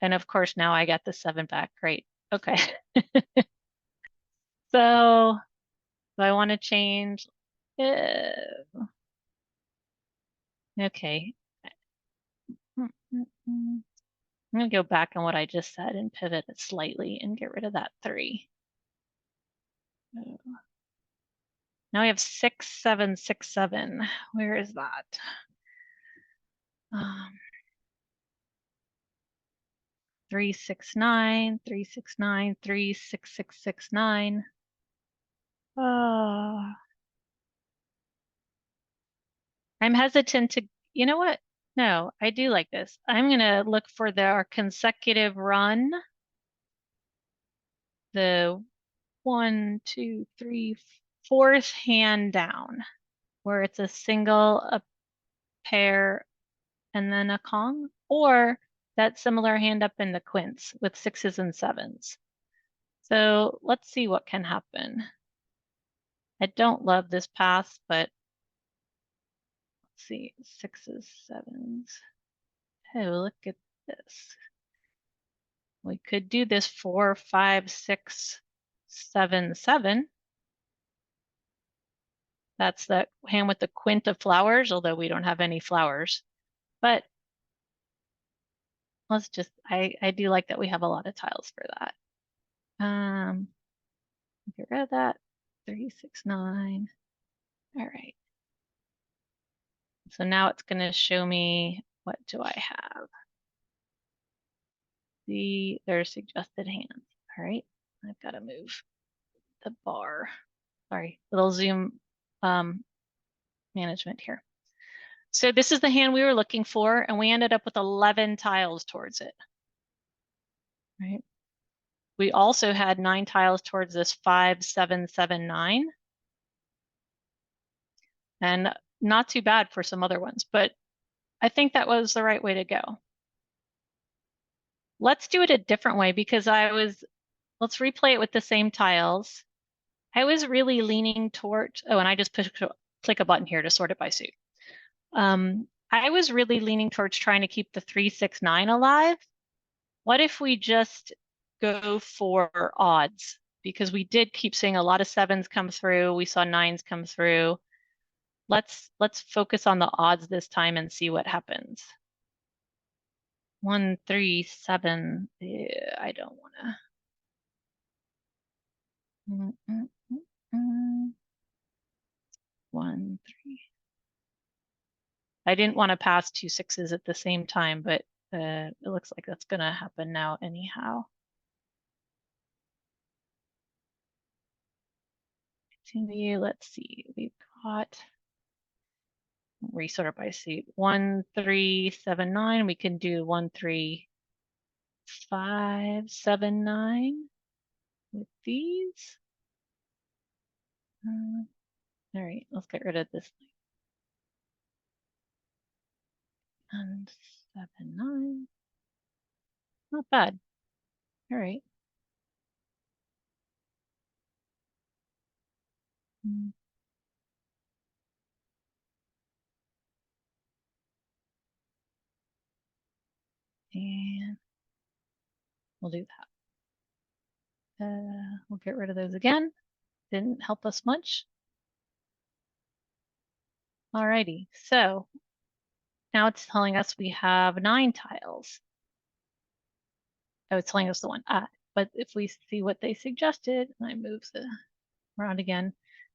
And of course, now I got the 7 back. Great. Okay. So I want to change. Okay. I'm going to go back on what I just said and pivot it slightly and get rid of that 3. Now we have 6, 7, 6, 7. Where is that? 3, 6, 9, 3, 6, 9, 3, 6, 6, 6, 9. Oh. I'm hesitant to, you know what? No, I do like this. I'm going to look for our consecutive run. The 1, 2, 3, 4th hand down, where it's a single, a pair, and then a Kong, or that similar hand up in the quints with 6s and 7s. So let's see what can happen. I don't love this pass, but let's see, 6s, 7s. Oh, look at this. We could do this 4, 5, 6, 7, 7. That's the hand with the quint of flowers, although we don't have any flowers. But let's just, I do like that we have a lot of tiles for that. Get rid of that. 3, 6, 9. All right. So now it's going to show me, what do I have? Their suggested hands. All right. I've got to move the bar. Sorry, little zoom management here. So this is the hand we were looking for, and we ended up with 11 tiles towards it. Right. We also had 9 tiles towards this 5, 7, 7, 9. And not too bad for some other ones, but I think that was the right way to go. Let's do it a different way because let's replay it with the same tiles. I was really leaning toward, oh, and I just click a button here to sort it by suit. I was really leaning towards trying to keep the 3, 6, 9 alive. What if we just go for odds? Because we did keep seeing a lot of 7s come through. We saw 9s come through. Let's focus on the odds this time and see what happens. 1, 3, 7. Yeah, I don't want to. 1, 3. I didn't want to pass 2 6s at the same time, but it looks like that's going to happen now anyhow. Continue. Let's see. We've got resort by suit. 1, 3, 7, 9. We can do 1, 3, 5, 7, 9 with these. All right, let's get rid of this. And 7, 9. Not bad. All right. And we'll do that. We'll get rid of those again. Didn't help us much. Alrighty, so now it's telling us we have 9 tiles. Oh, it's telling us the one. But if we see what they suggested, and I move the around again,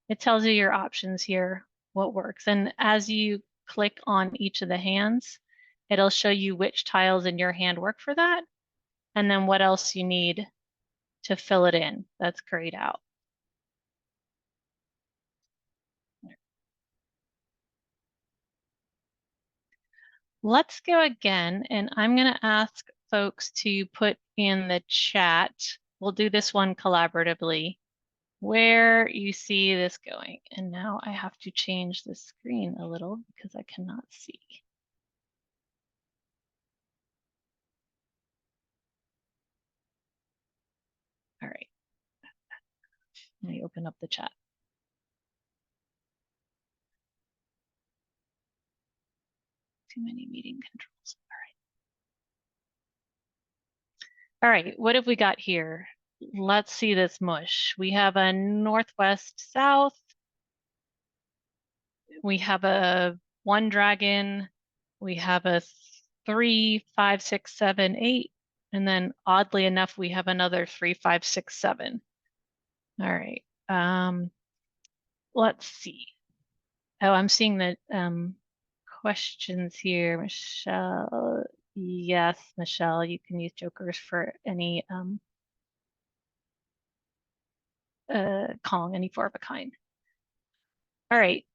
it tells you your options here, what works. And as you click on each of the hands, it'll show you which tiles in your hand work for that, and then what else you need to fill it in. That's grayed out. Let's go again, and I'm going to ask folks to put in the chat. We'll do this one collaboratively, where you see this going. And now I have to change the screen a little because I cannot see. All right. Let me open up the chat. Too many meeting controls. All right, what have we got here? Let's see this mush. We have a northwest south. We have a 1 dragon. We have a 3, 5, 6, 7, 8. And then oddly enough, we have another 3, 5, 6, 7. All right. Let's see. Oh, I'm seeing the questions here, Michelle. Yes, Michelle, you can use jokers for any Kong, any 4 of a kind. All right.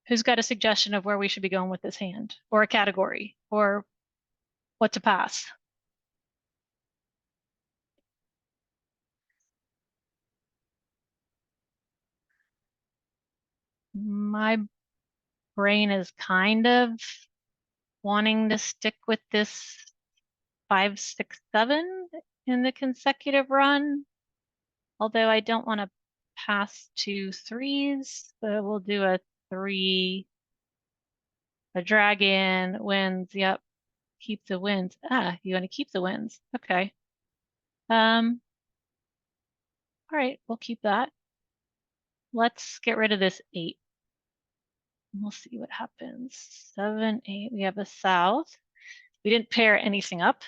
Who's got a suggestion of where we should be going with this hand, or a category, or what to pass? My brain is kind of wanting to stick with this 5, 6, 7 in the consecutive run, although I don't want to pass 2 3s, so we'll do a 3, a dragon, wins. Yep, keep the wins. You want to keep the wins. Okay. All right, we'll keep that. Let's get rid of this 8. We'll see what happens. 7, 8. We have a south. We didn't pair anything up.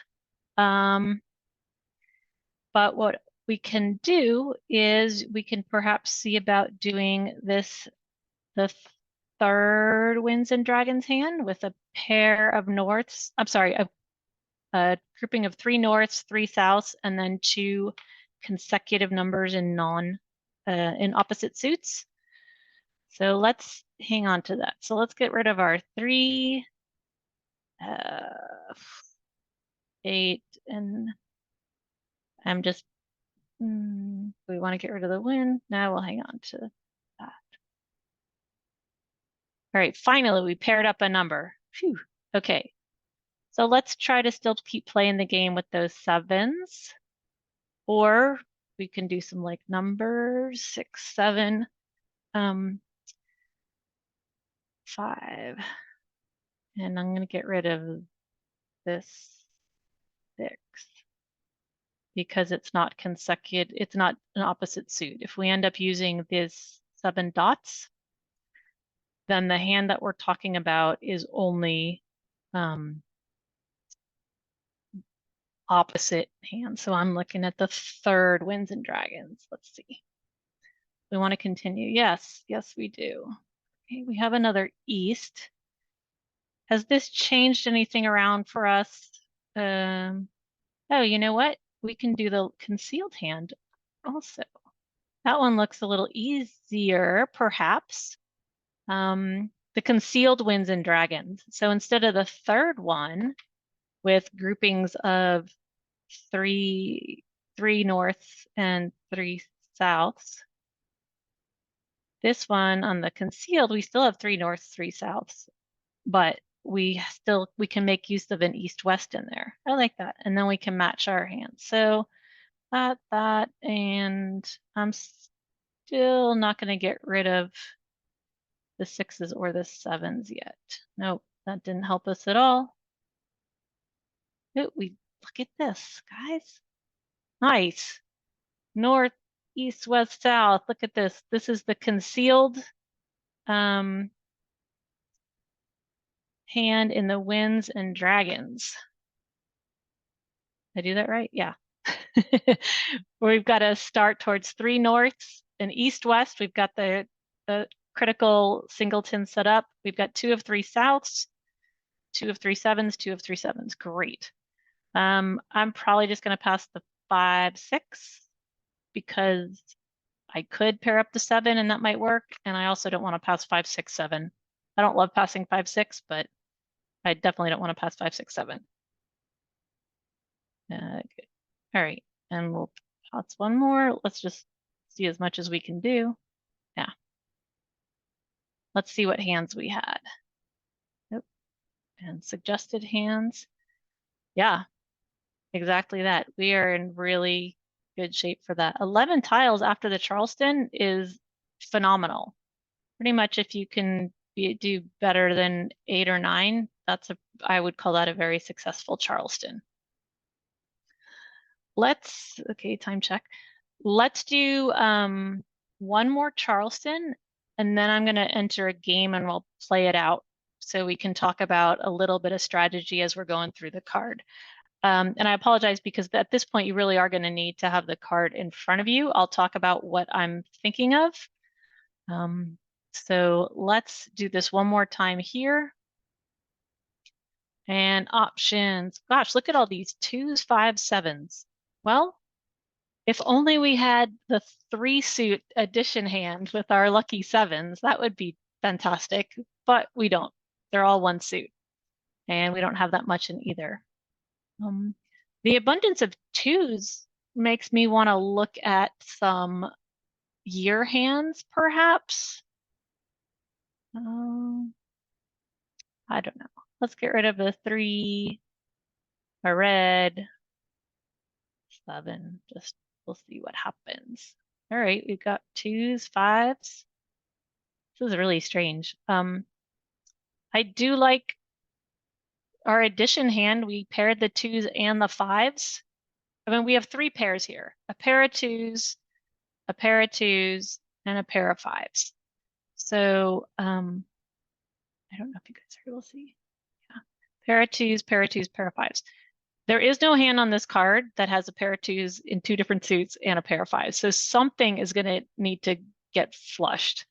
But what we can do is we can perhaps see about doing this, the 3rd Winds and Dragons hand with a pair of norths. I'm sorry, a grouping of 3 norths, 3 souths, and then 2 consecutive numbers in in opposite suits. So let's hang on to that. So let's get rid of our 3, 8, and I'm just, we want to get rid of the wind. Now we'll hang on to that. All right, finally, we paired up a number. Phew. Okay, so let's try to still keep playing the game with those 7s. Or we can do some like numbers, 6, 7, 5. And I'm going to get rid of this 6 because it's not consecutive, it's not an opposite suit. If we end up using these 7 dots, then the hand that we're talking about is only opposite hand. So I'm looking at the 3rd Winds and Dragons. Let's see. We want to continue. Yes, yes, we do. Okay, we have another east. Has this changed anything around for us? Oh, you know what? We can do the concealed hand also. That one looks a little easier, perhaps. The concealed Winds and Dragons. So instead of the 3rd one with groupings of 3 norths and 3 souths, this one on the concealed, we still have 3 norths, 3 souths, but we can make use of an east-west in there. I like that. And then we can match our hands. So that, and I'm still not going to get rid of the 6s or the 7s yet. Nope, that didn't help us at all. Look at this, guys. Nice. North, east, west, south. Look at this. This is the concealed hand in the winds and dragons. Did I do that right? Yeah. We've got to start towards 3 norths and east west. We've got the critical singleton set up. We've got 2 of 3 souths, 2 of 3 7s, 2 of 3 7s. Great. I'm probably just going to pass the 5 6 because I could pair up the 7 and that might work. And I also don't want to pass 5 6 7. I don't love passing 5 6, but I definitely don't want to pass 5 6 7. Good. All right, and we'll pass one more. Let's just see as much as we can do. Yeah. Let's see what hands we had. Nope. And suggested hands. Yeah, exactly that. We are in really good shape for that. 11 tiles after the Charleston is phenomenal. Pretty much if you can do better than 8 or 9, I would call that a very successful Charleston. Okay, time check. Let's do one more Charleston, and then I'm going to enter a game and we'll play it out so we can talk about a little bit of strategy as we're going through the card. And I apologize because at this point you really are going to need to have the card in front of you. I'll talk about what I'm thinking of. So let's do this one more time here. And options. Gosh, look at all these 2s, 5s, 7s. Well, if only we had the 3-suit addition hand with our lucky 7s, that would be fantastic, but we don't. They're all 1 suit, and we don't have that much in either. The abundance of 2s makes me want to look at some year hands, perhaps. I don't know. Let's get rid of the 3, a red, 7, we'll see what happens. All right, we've got 2s, 5s. This is really strange. I do like our addition hand. We paired the 2s and the 5s. I mean, we have 3 pairs here. A pair of 2s, a pair of 2s, and a pair of 5s. So I don't know if you guys are able to see. Yeah. Pair of 2s, pair of 2s, pair of 5s. There is no hand on this card that has a pair of 2s in 2 different suits and a pair of 5s. So something is going to need to get flushed.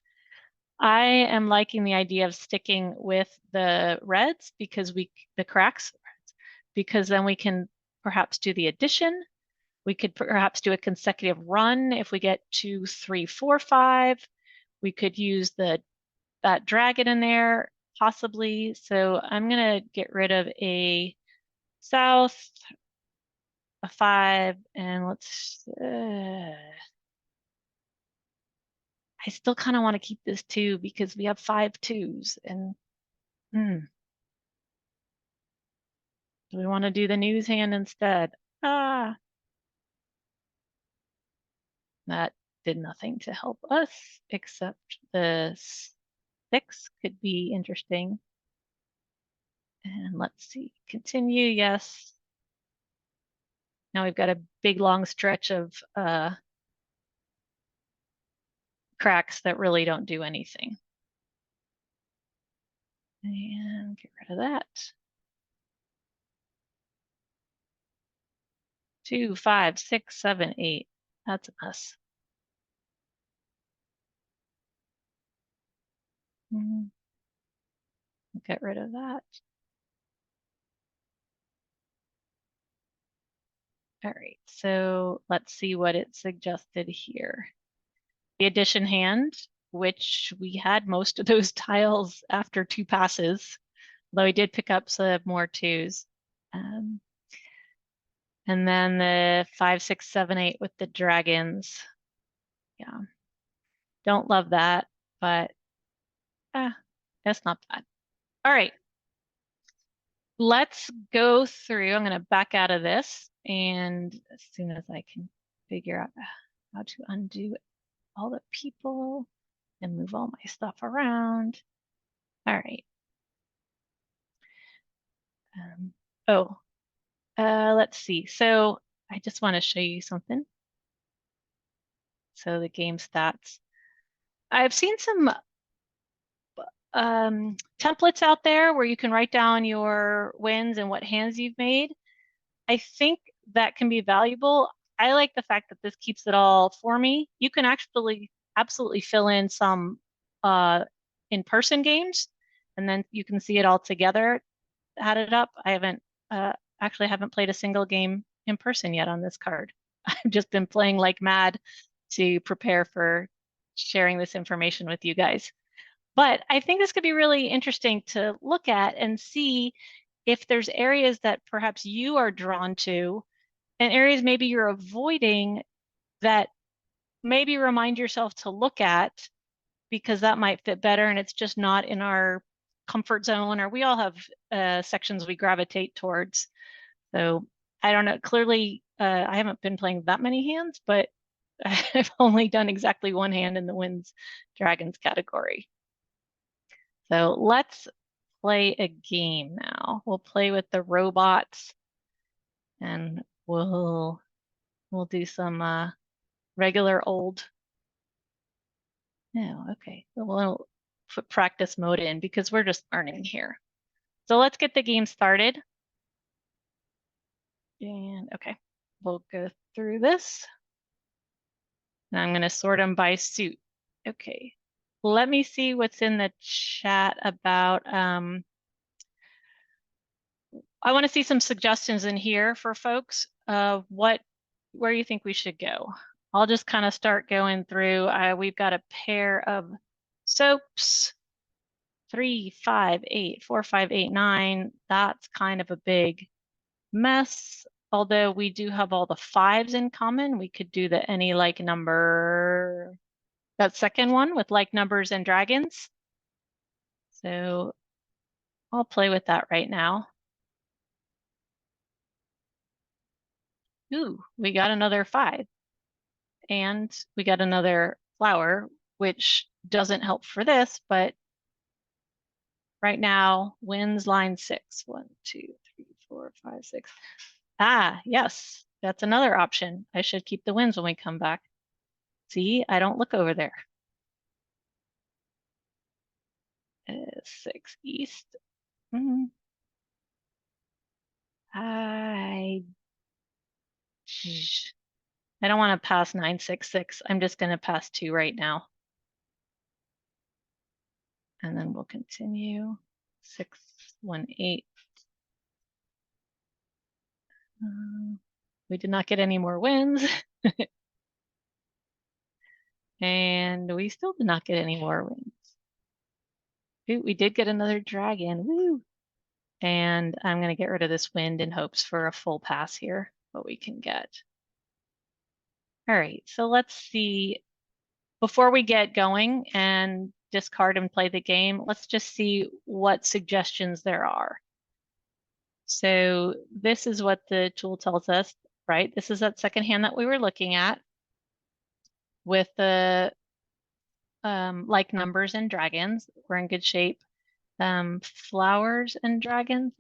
I am liking the idea of sticking with the reds because the cracks, because then we can perhaps do the addition. We could perhaps do a consecutive run if we get 2, 3, 4, 5. We could use that dragon in there possibly. So I'm going to get rid of a south, a 5, and let's. I still kind of want to keep this 2 because we have 5 2s, and do we want to do the news hand instead? Ah, that did nothing to help us except the 6 could be interesting. And let's see, continue, yes. Now we've got a big long stretch of cracks that really don't do anything. And get rid of that. 2, 5, 6, 7, 8. That's a mess. Get rid of that. All right, so let's see what it suggested here. The addition hand, which we had most of those tiles after 2 passes, although we did pick up some more 2s. And then the 5, 6, 7, 8 with the dragons. Yeah, don't love that, but that's not bad. All right, let's go through. I'm going to back out of this, and as soon as I can figure out how to undo all the people and move all my stuff around. All right. Oh, let's see. So I just want to show you something. So the game stats. I've seen some templates out there where you can write down your wins and what hands you've made. I think that can be valuable. I like the fact that this keeps it all for me. You can actually absolutely fill in some in-person games, and then you can see it all together, added up. I haven't actually haven't played a single game in person yet on this card. I've just been playing like mad to prepare for sharing this information with you guys. But I think this could be really interesting to look at and see if there's areas that perhaps you are drawn to and areas maybe you're avoiding that maybe remind yourself to look at because that might fit better and it's just not in our comfort zone, or we all have sections we gravitate towards. So I don't know. Clearly, I haven't been playing that many hands, but I've only done exactly one hand in the Winds Dragons category. So let's play a game now. We'll play with the robots and we'll do some regular old. No, okay. We'll put practice mode in because we're just learning here. So let's get the game started. And okay, we'll go through this. And I'm going to sort them by suit. Okay. Let me see what's in the chat about I want to see some suggestions in here for folks of where you think we should go. I'll just kind of start going through. We've got a pair of soaps, 3, 5, 8, 4, 5, 8, 9. That's kind of a big mess. Although we do have all the 5s in common, we could do the any like number, that second one with like numbers and dragons. So I'll play with that right now. Ooh, we got another 5. And we got another flower, which doesn't help for this, but right now, wins line 6. 1, 2, 3, 4, 5, 6. Ah, yes, that's another option. I should keep the wins when we come back. See, I don't look over there. 6 east. Mm. I don't want to pass 9, 6, 6. I'm just going to pass 2 right now. And then we'll continue. 6, 1, 8. We did not get any more wins. And we still did not get any more wins. Ooh, we did get another dragon. Woo! And I'm going to get rid of this wind in hopes for a full pass here, what we can get. All right, so let's see. Before we get going and discard and play the game, let's just see what suggestions there are. So this is what the tool tells us, right? This is that second hand that we were looking at with the like numbers and dragons. We're in good shape. Flowers and dragons.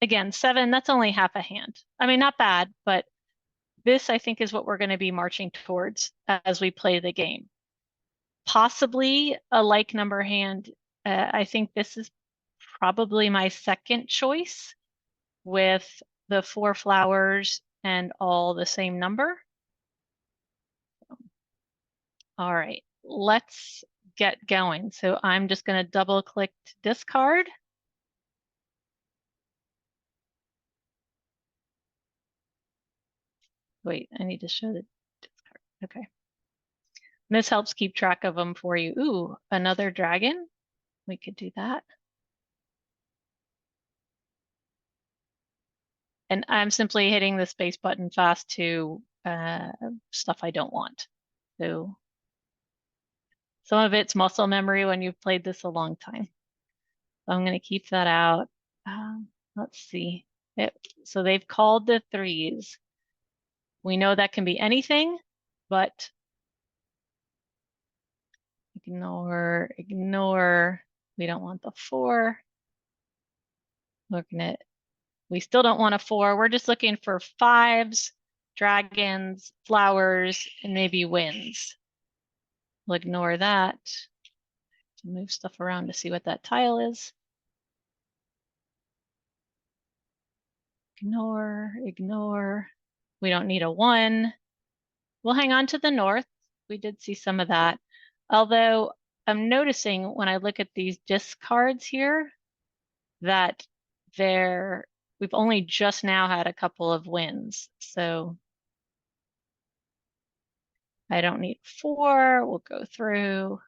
Again, 7, that's only half a hand. I mean, not bad, but this I think is what we're going to be marching towards as we play the game. Possibly a like number hand. I think this is probably my second choice with the 4 flowers and all the same number. All right, let's get going. So I'm just going to double click to discard. Wait, I need to show the discard. Okay. This helps keep track of them for you. Ooh, another dragon. We could do that. And I'm simply hitting the space button fast to stuff I don't want. So some of it's muscle memory when you've played this a long time. So I'm going to keep that out. Let's see. So they've called the threes. We know that can be anything, but ignore, ignore. We don't want the four. Looking at, we still don't want a four. We're just looking for fives, dragons, flowers, and maybe winds. We'll ignore that. Move stuff around to see what that tile is. Ignore, ignore. We don't need a one. We'll hang on to the north. We did see some of that. Although I'm noticing when I look at these discards here that we've only just now had a couple of wins. So I don't need four. We'll go through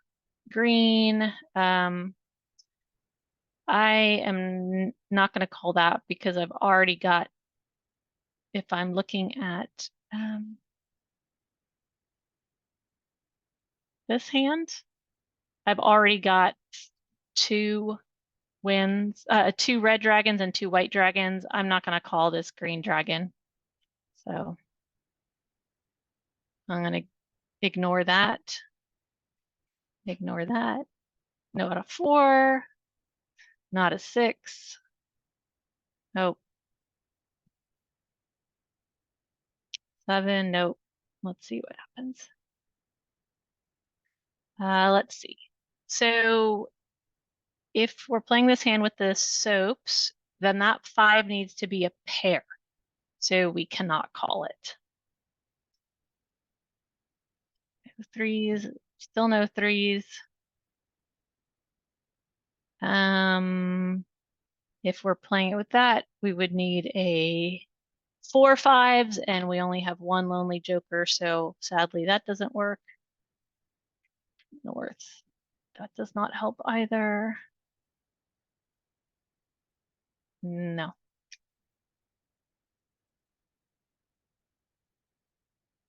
green. I am not going to call that because I've already got, if I'm looking at this hand, I've already got two wins, two red dragons and two white dragons. I'm not going to call this green dragon. So I'm going to ignore that. Ignore that. Not a four. Not a six. Nope. Seven. Nope. Let's see what happens. Let's see. So if we're playing this hand with the soaps, then that five needs to be a pair. So we cannot call it. Threes, still no threes. If we're playing it with that, we would need a four fives, and we only have one lonely joker, so sadly that doesn't work. North, that does not help either. No.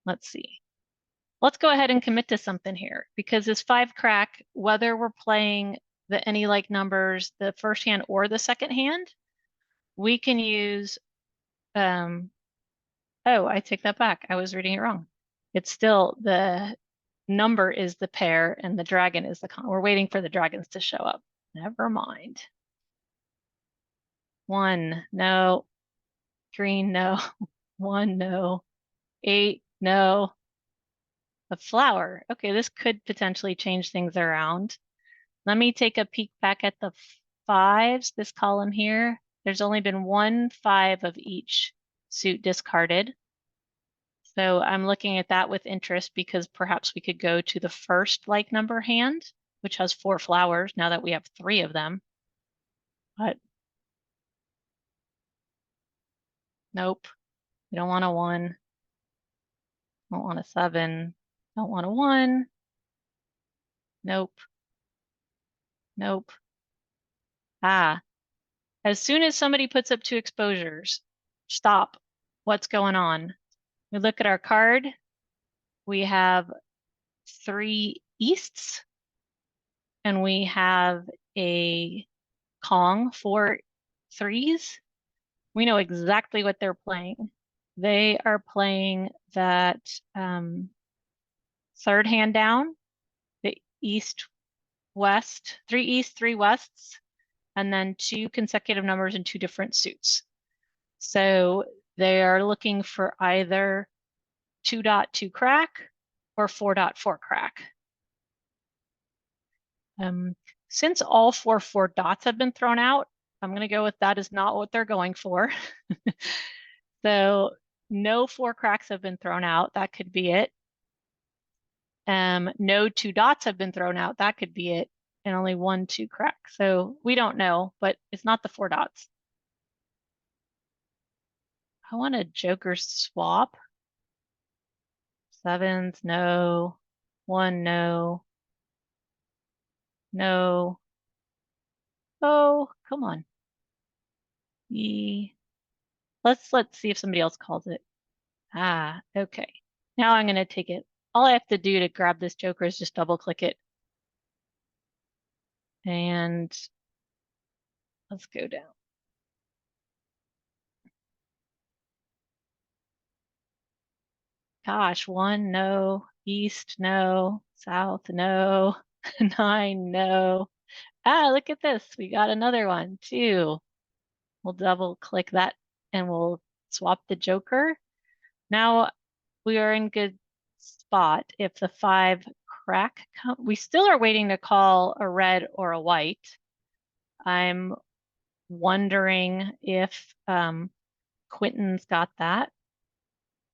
Let's see. Let's go ahead and commit to something here because this five crack, whether we're playing the any like numbers, the first hand or the second hand, we can use, oh, I take that back. I was reading it wrong. It's still the number is the pair and the dragon is the con. We're waiting for the dragons to show up. Never mind. One, no. Green, no. One, no. Eight, no. A flower. Okay, this could potentially change things around. Let me take a peek back at the fives, this column here. There's only been one five of each suit discarded. So I'm looking at that with interest because perhaps we could go to the first like number hand, which has four flowers now that we have three of them. But nope, we don't want a one. Don't want a seven. Don't want a one. Nope. Nope. Ah, as soon as somebody puts up two exposures, stop. What's going on? We look at our card. We have three easts and we have a Kong, four threes. We know exactly what they're playing. They are playing that third hand down, the east, west, three east, three wests, and then two consecutive numbers in two different suits. So they are looking for either 2.2 crack or 4.4 crack. Since all four dots have been thrown out, I'm going to go with that is not what they're going for. So no four cracks have been thrown out. That could be it. No two dots have been thrown out. That could be it. And only one, two crack. So we don't know, but it's not the four dots. I want a joker swap. Sevens, no. One, no. No. Oh, come on. Let's see if somebody else calls it. Ah, okay. Now I'm going to take it. All I have to do to grab this joker is just double click it. And let's go down. Gosh, 1, no. East, no. South, no. 9, no. Ah, look at this. We got another one, 2. We'll double click that and we'll swap the joker. Now we are in good spot. If the 5 crack, we still are waiting to call a red or a white. I'm wondering if Quentin's got that.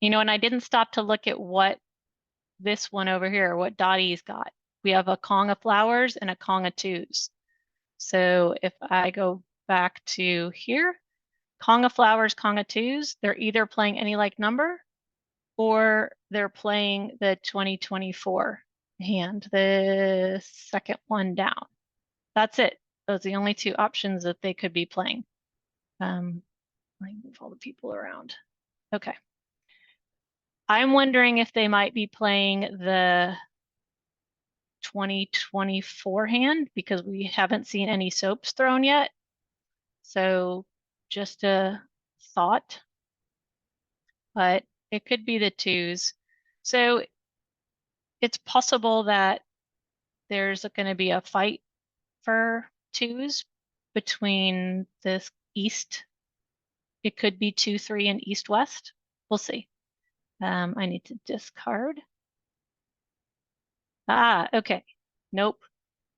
You know, and I didn't stop to look at what this one over here, what Dottie's got. We have a Kong of flowers and a Kong of twos. So if I go back to here, Kong of flowers, Kong of twos, they're either playing any like number or they're playing the 2024 hand, the second one down. That's it. Those are the only 2 options that they could be playing. Let me move all the people around. Okay. I'm wondering if they might be playing the 2024 hand because we haven't seen any soaps thrown yet. So just a thought, but it could be the twos. So it's possible that there's going to be a fight for twos between this east. It could be 2, 3 and east west. We'll see. I need to discard. Ah, okay. Nope.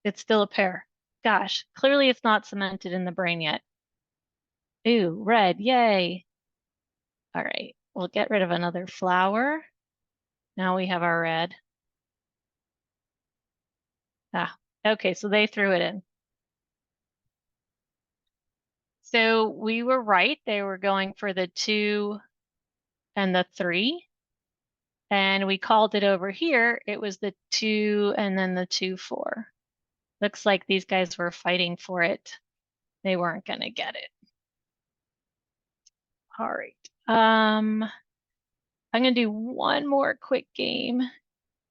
It's still a pair. Gosh, clearly it's not cemented in the brain yet. Ooh, red, yay. All right, we'll get rid of another flower. Now we have our red. Ah, okay, so they threw it in. So we were right. They were going for the 2 and the 3. And we called it over here. It was the 2 and then the 2, 4. Looks like these guys were fighting for it. They weren't gonna get it. All right. I'm gonna do one more quick game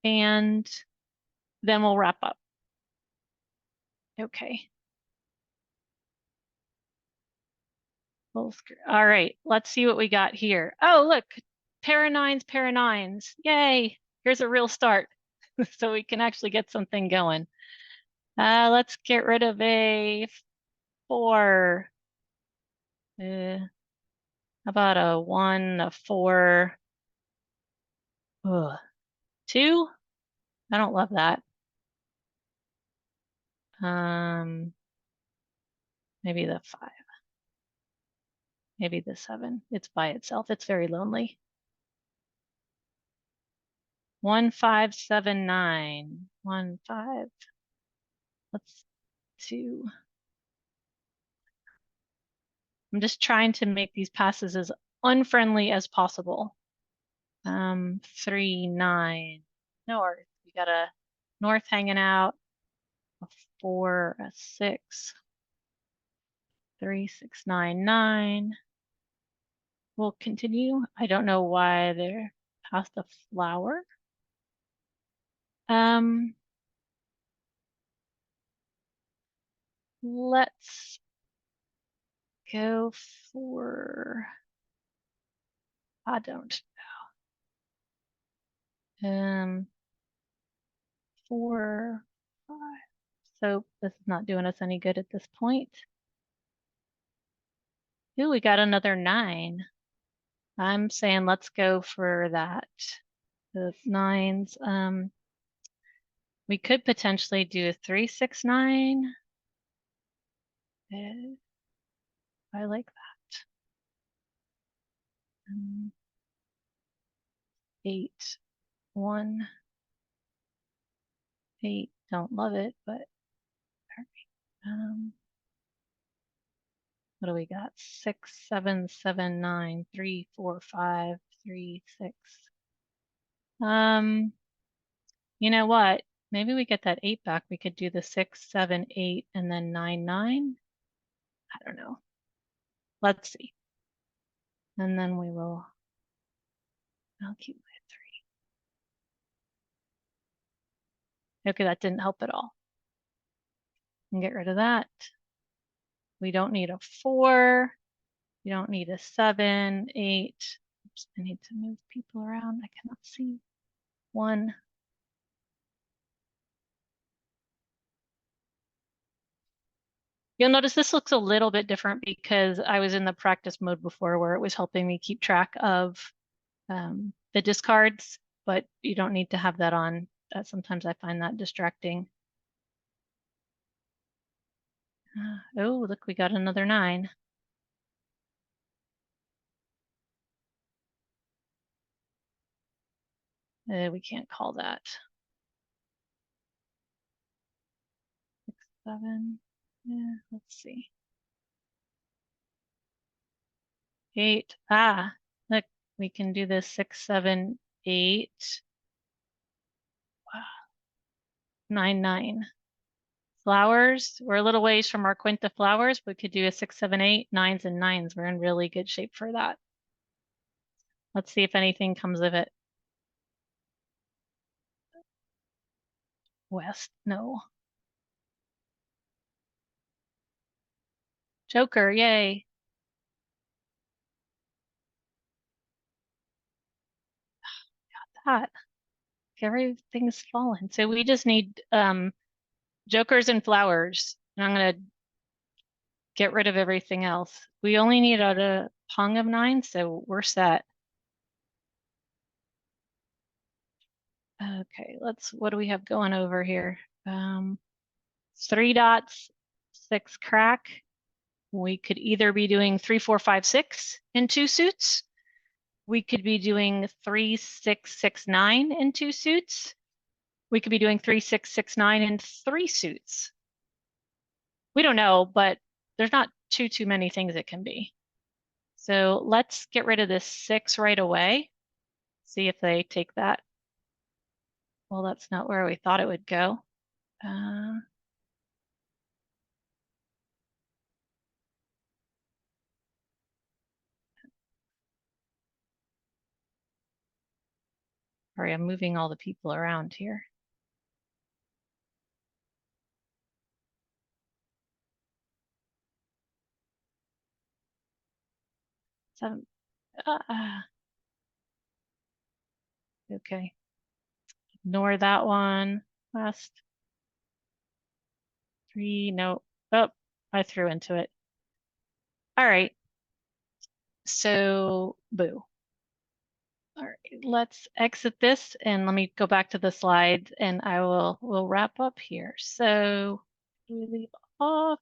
and then we'll wrap up. Okay. All right, let's see what we got here. Oh, look, pair of nines. Yay, here's a real start. So we can actually get something going. Let's get rid of a 4. How about a 1, a 4? Ugh. 2? I don't love that. Maybe the 5. Maybe the 7. It's by itself. It's very lonely. 1, 5, 7, 9. 1, 5. Let's 2. I'm just trying to make these passes as unfriendly as possible. 3, 9. North. We got a north hanging out. A 4, a 6. 3, 6, 9, 9. We'll continue. I don't know why they're past the flower. Let's go for, I don't know. 4, 5. So this is not doing us any good at this point. Ooh, we got another 9. I'm saying let's go for that. The 9s. We could potentially do a 3, 6, 9. I like that. 8, 1, 8. Don't love it, but what do we got? 6, 7, 7, 9, 3, 4, 5, 3, 6. You know what? Maybe we get that 8 back. We could do the 6, 7, 8, and then 9, 9. I don't know. Let's see. And then we will, I'll keep my 3. Okay, that didn't help at all. And get rid of that. We don't need a 4. We don't need a 7, 8. Oops, I need to move people around. I cannot see. One. You'll notice this looks a little bit different because I was in the practice mode before where it was helping me keep track of the discards, but you don't need to have that on. Sometimes I find that distracting. Oh, look, we got another 9. We can't call that. 6, 7. Yeah, let's see. 8. Ah, look, we can do this 6, 7, 8. Wow. 9, 9. Flowers. We're a little ways from our quinta flowers. We could do a 6, 7, 8, 9s and 9s. We're in really good shape for that. Let's see if anything comes of it. West, no. Joker, yay. Got that. Everything's fallen. So we just need jokers and flowers. And I'm gonna get rid of everything else. We only need a hung of 9, so we're set. Okay, what do we have going over here? 3 dots, 6 crack. We could either be doing 3, 4, 5, 6 in 2 suits. We could be doing 3, 6, 6, 9 in 2 suits. We could be doing 3, 6, 6, 9 in 3 suits. We don't know, but there's not too many things it can be. So let's get rid of this 6 right away. See if they take that. Well, that's not where we thought it would go. Sorry, I'm moving all the people around here. 7. Okay. Ignore that one. Last 3. No. Oh, I threw into it. All right. So, boo. All right, let's exit this and let me go back to the slides and we'll wrap up here. So we leave off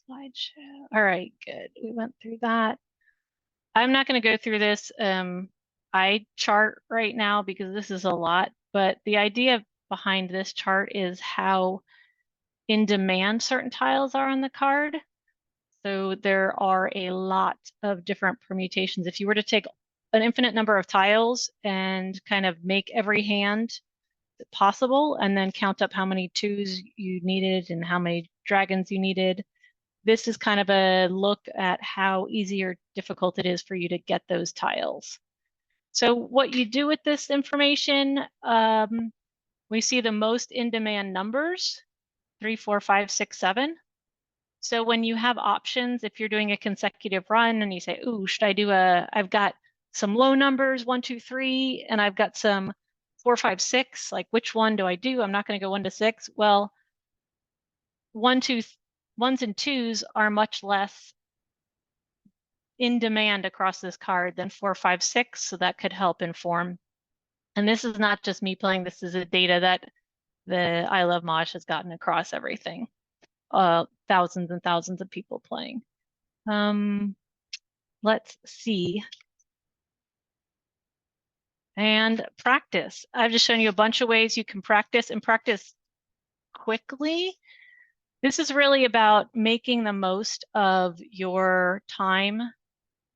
slideshow. All right, good. We went through that. I'm not going to go through this. I chart right now because this is a lot, but the idea behind this chart is how in demand certain tiles are on the card. So there are a lot of different permutations. If you were to take an infinite number of tiles and kind of make every hand possible and then count up how many 2s you needed and how many dragons you needed, this is kind of a look at how easy or difficult it is for you to get those tiles. So what you do with this information, we see the most in-demand numbers, 3, 4, 5, 6, 7. So when you have options, if you're doing a consecutive run and you say, ooh, should I do I've got some low numbers, 1, 2, 3, and I've got some 4, 5, 6, like which one do I do? I'm not going to go 1 to 6. Well, 1, 2, 1s and 2s are much less in demand across this card than 4, 5, 6, so that could help inform. And this is not just me playing, this is a data that the I Love Mosh has gotten across everything. Thousands and thousands of people playing. Let's see. And practice. I've just shown you a bunch of ways you can practice and practice quickly. This is really about making the most of your time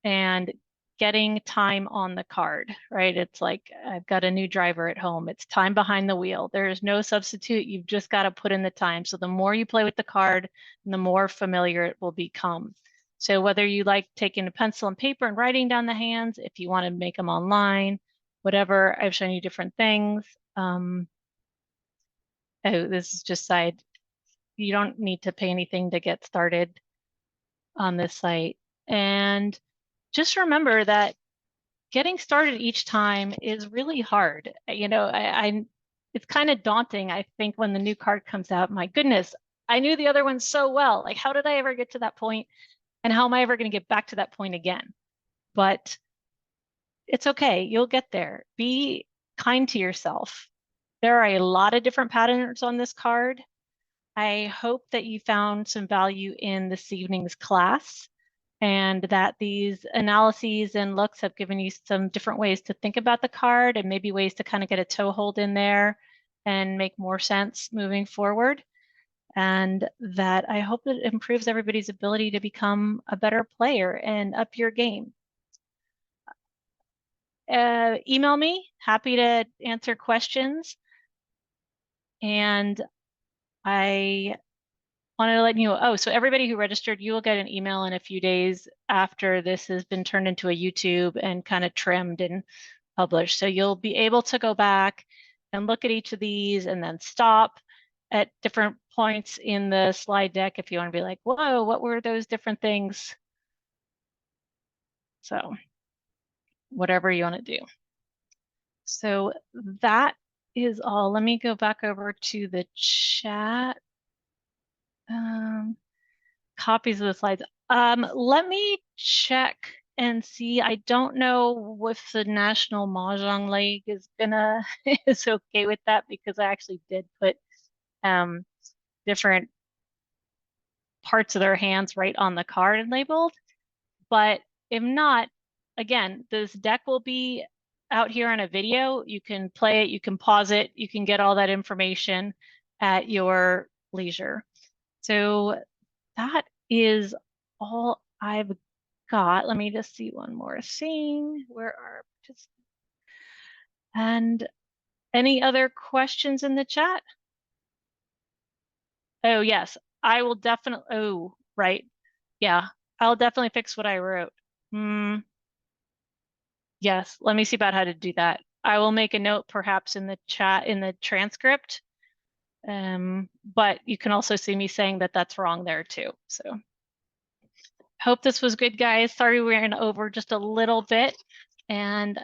and getting time on the card, right? It's like I've got a new driver at home. It's time behind the wheel. There is no substitute. You've just got to put in the time. So the more you play with the card, the more familiar it will become. So whether you like taking a pencil and paper and writing down the hands, if you want to make them online, whatever, I've shown you different things. Oh, this is just side. You don't need to pay anything to get started on this site. And just remember that getting started each time is really hard. You know, it's kind of daunting, I think, when the new card comes out. My goodness, I knew the other one so well. Like, how did I ever get to that point? And how am I ever going to get back to that point again? But it's okay. You'll get there. Be kind to yourself. There are a lot of different patterns on this card. I hope that you found some value in this evening's class and that these analyses and looks have given you some different ways to think about the card and maybe ways to kind of get a toehold in there and make more sense moving forward. And that I hope it improves everybody's ability to become a better player and up your game. Email me, happy to answer questions. And I wanted to let you know, oh, so everybody who registered, you will get an email in a few days after this has been turned into a YouTube and kind of trimmed and published. So you'll be able to go back and look at each of these and then stop at different points in the slide deck if you want to be like, whoa, what were those different things? So whatever you want to do. So that is all. Let me go back over to the chat. Copies of the slides. Let me check and see. I don't know if the National Mah Jongg League is okay with that, because I actually did put different parts of their hands right on the card and labeled. But if not, again, this deck will be out here on a video. You can play it, you can pause it, you can get all that information at your leisure. So that is all I've got. Let me just see one more thing. Where are participants? And any other questions in the chat? Oh, yes, I will definitely. Oh, right. Yeah, I'll definitely fix what I wrote. Yes, let me see about how to do that. I will make a note perhaps in the chat, in the transcript. But you can also see me saying that that's wrong there too. So hope this was good, guys. Sorry we ran over just a little bit. And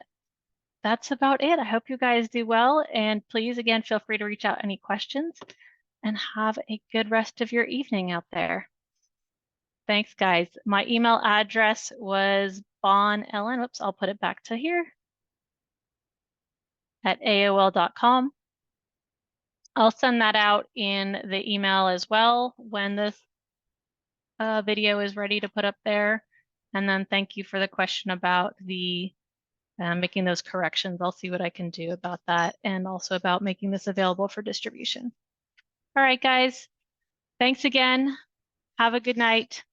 that's about it. I hope you guys do well. And please, again, feel free to reach out any questions, and have a good rest of your evening out there. Thanks, guys. My email address was bonellen. Whoops, I'll put it back to here at AOL.com. I'll send that out in the email as well when this video is ready to put up there. And then thank you for the question about the making those corrections. I'll see what I can do about that, and also about making this available for distribution. All right, guys. Thanks again. Have a good night.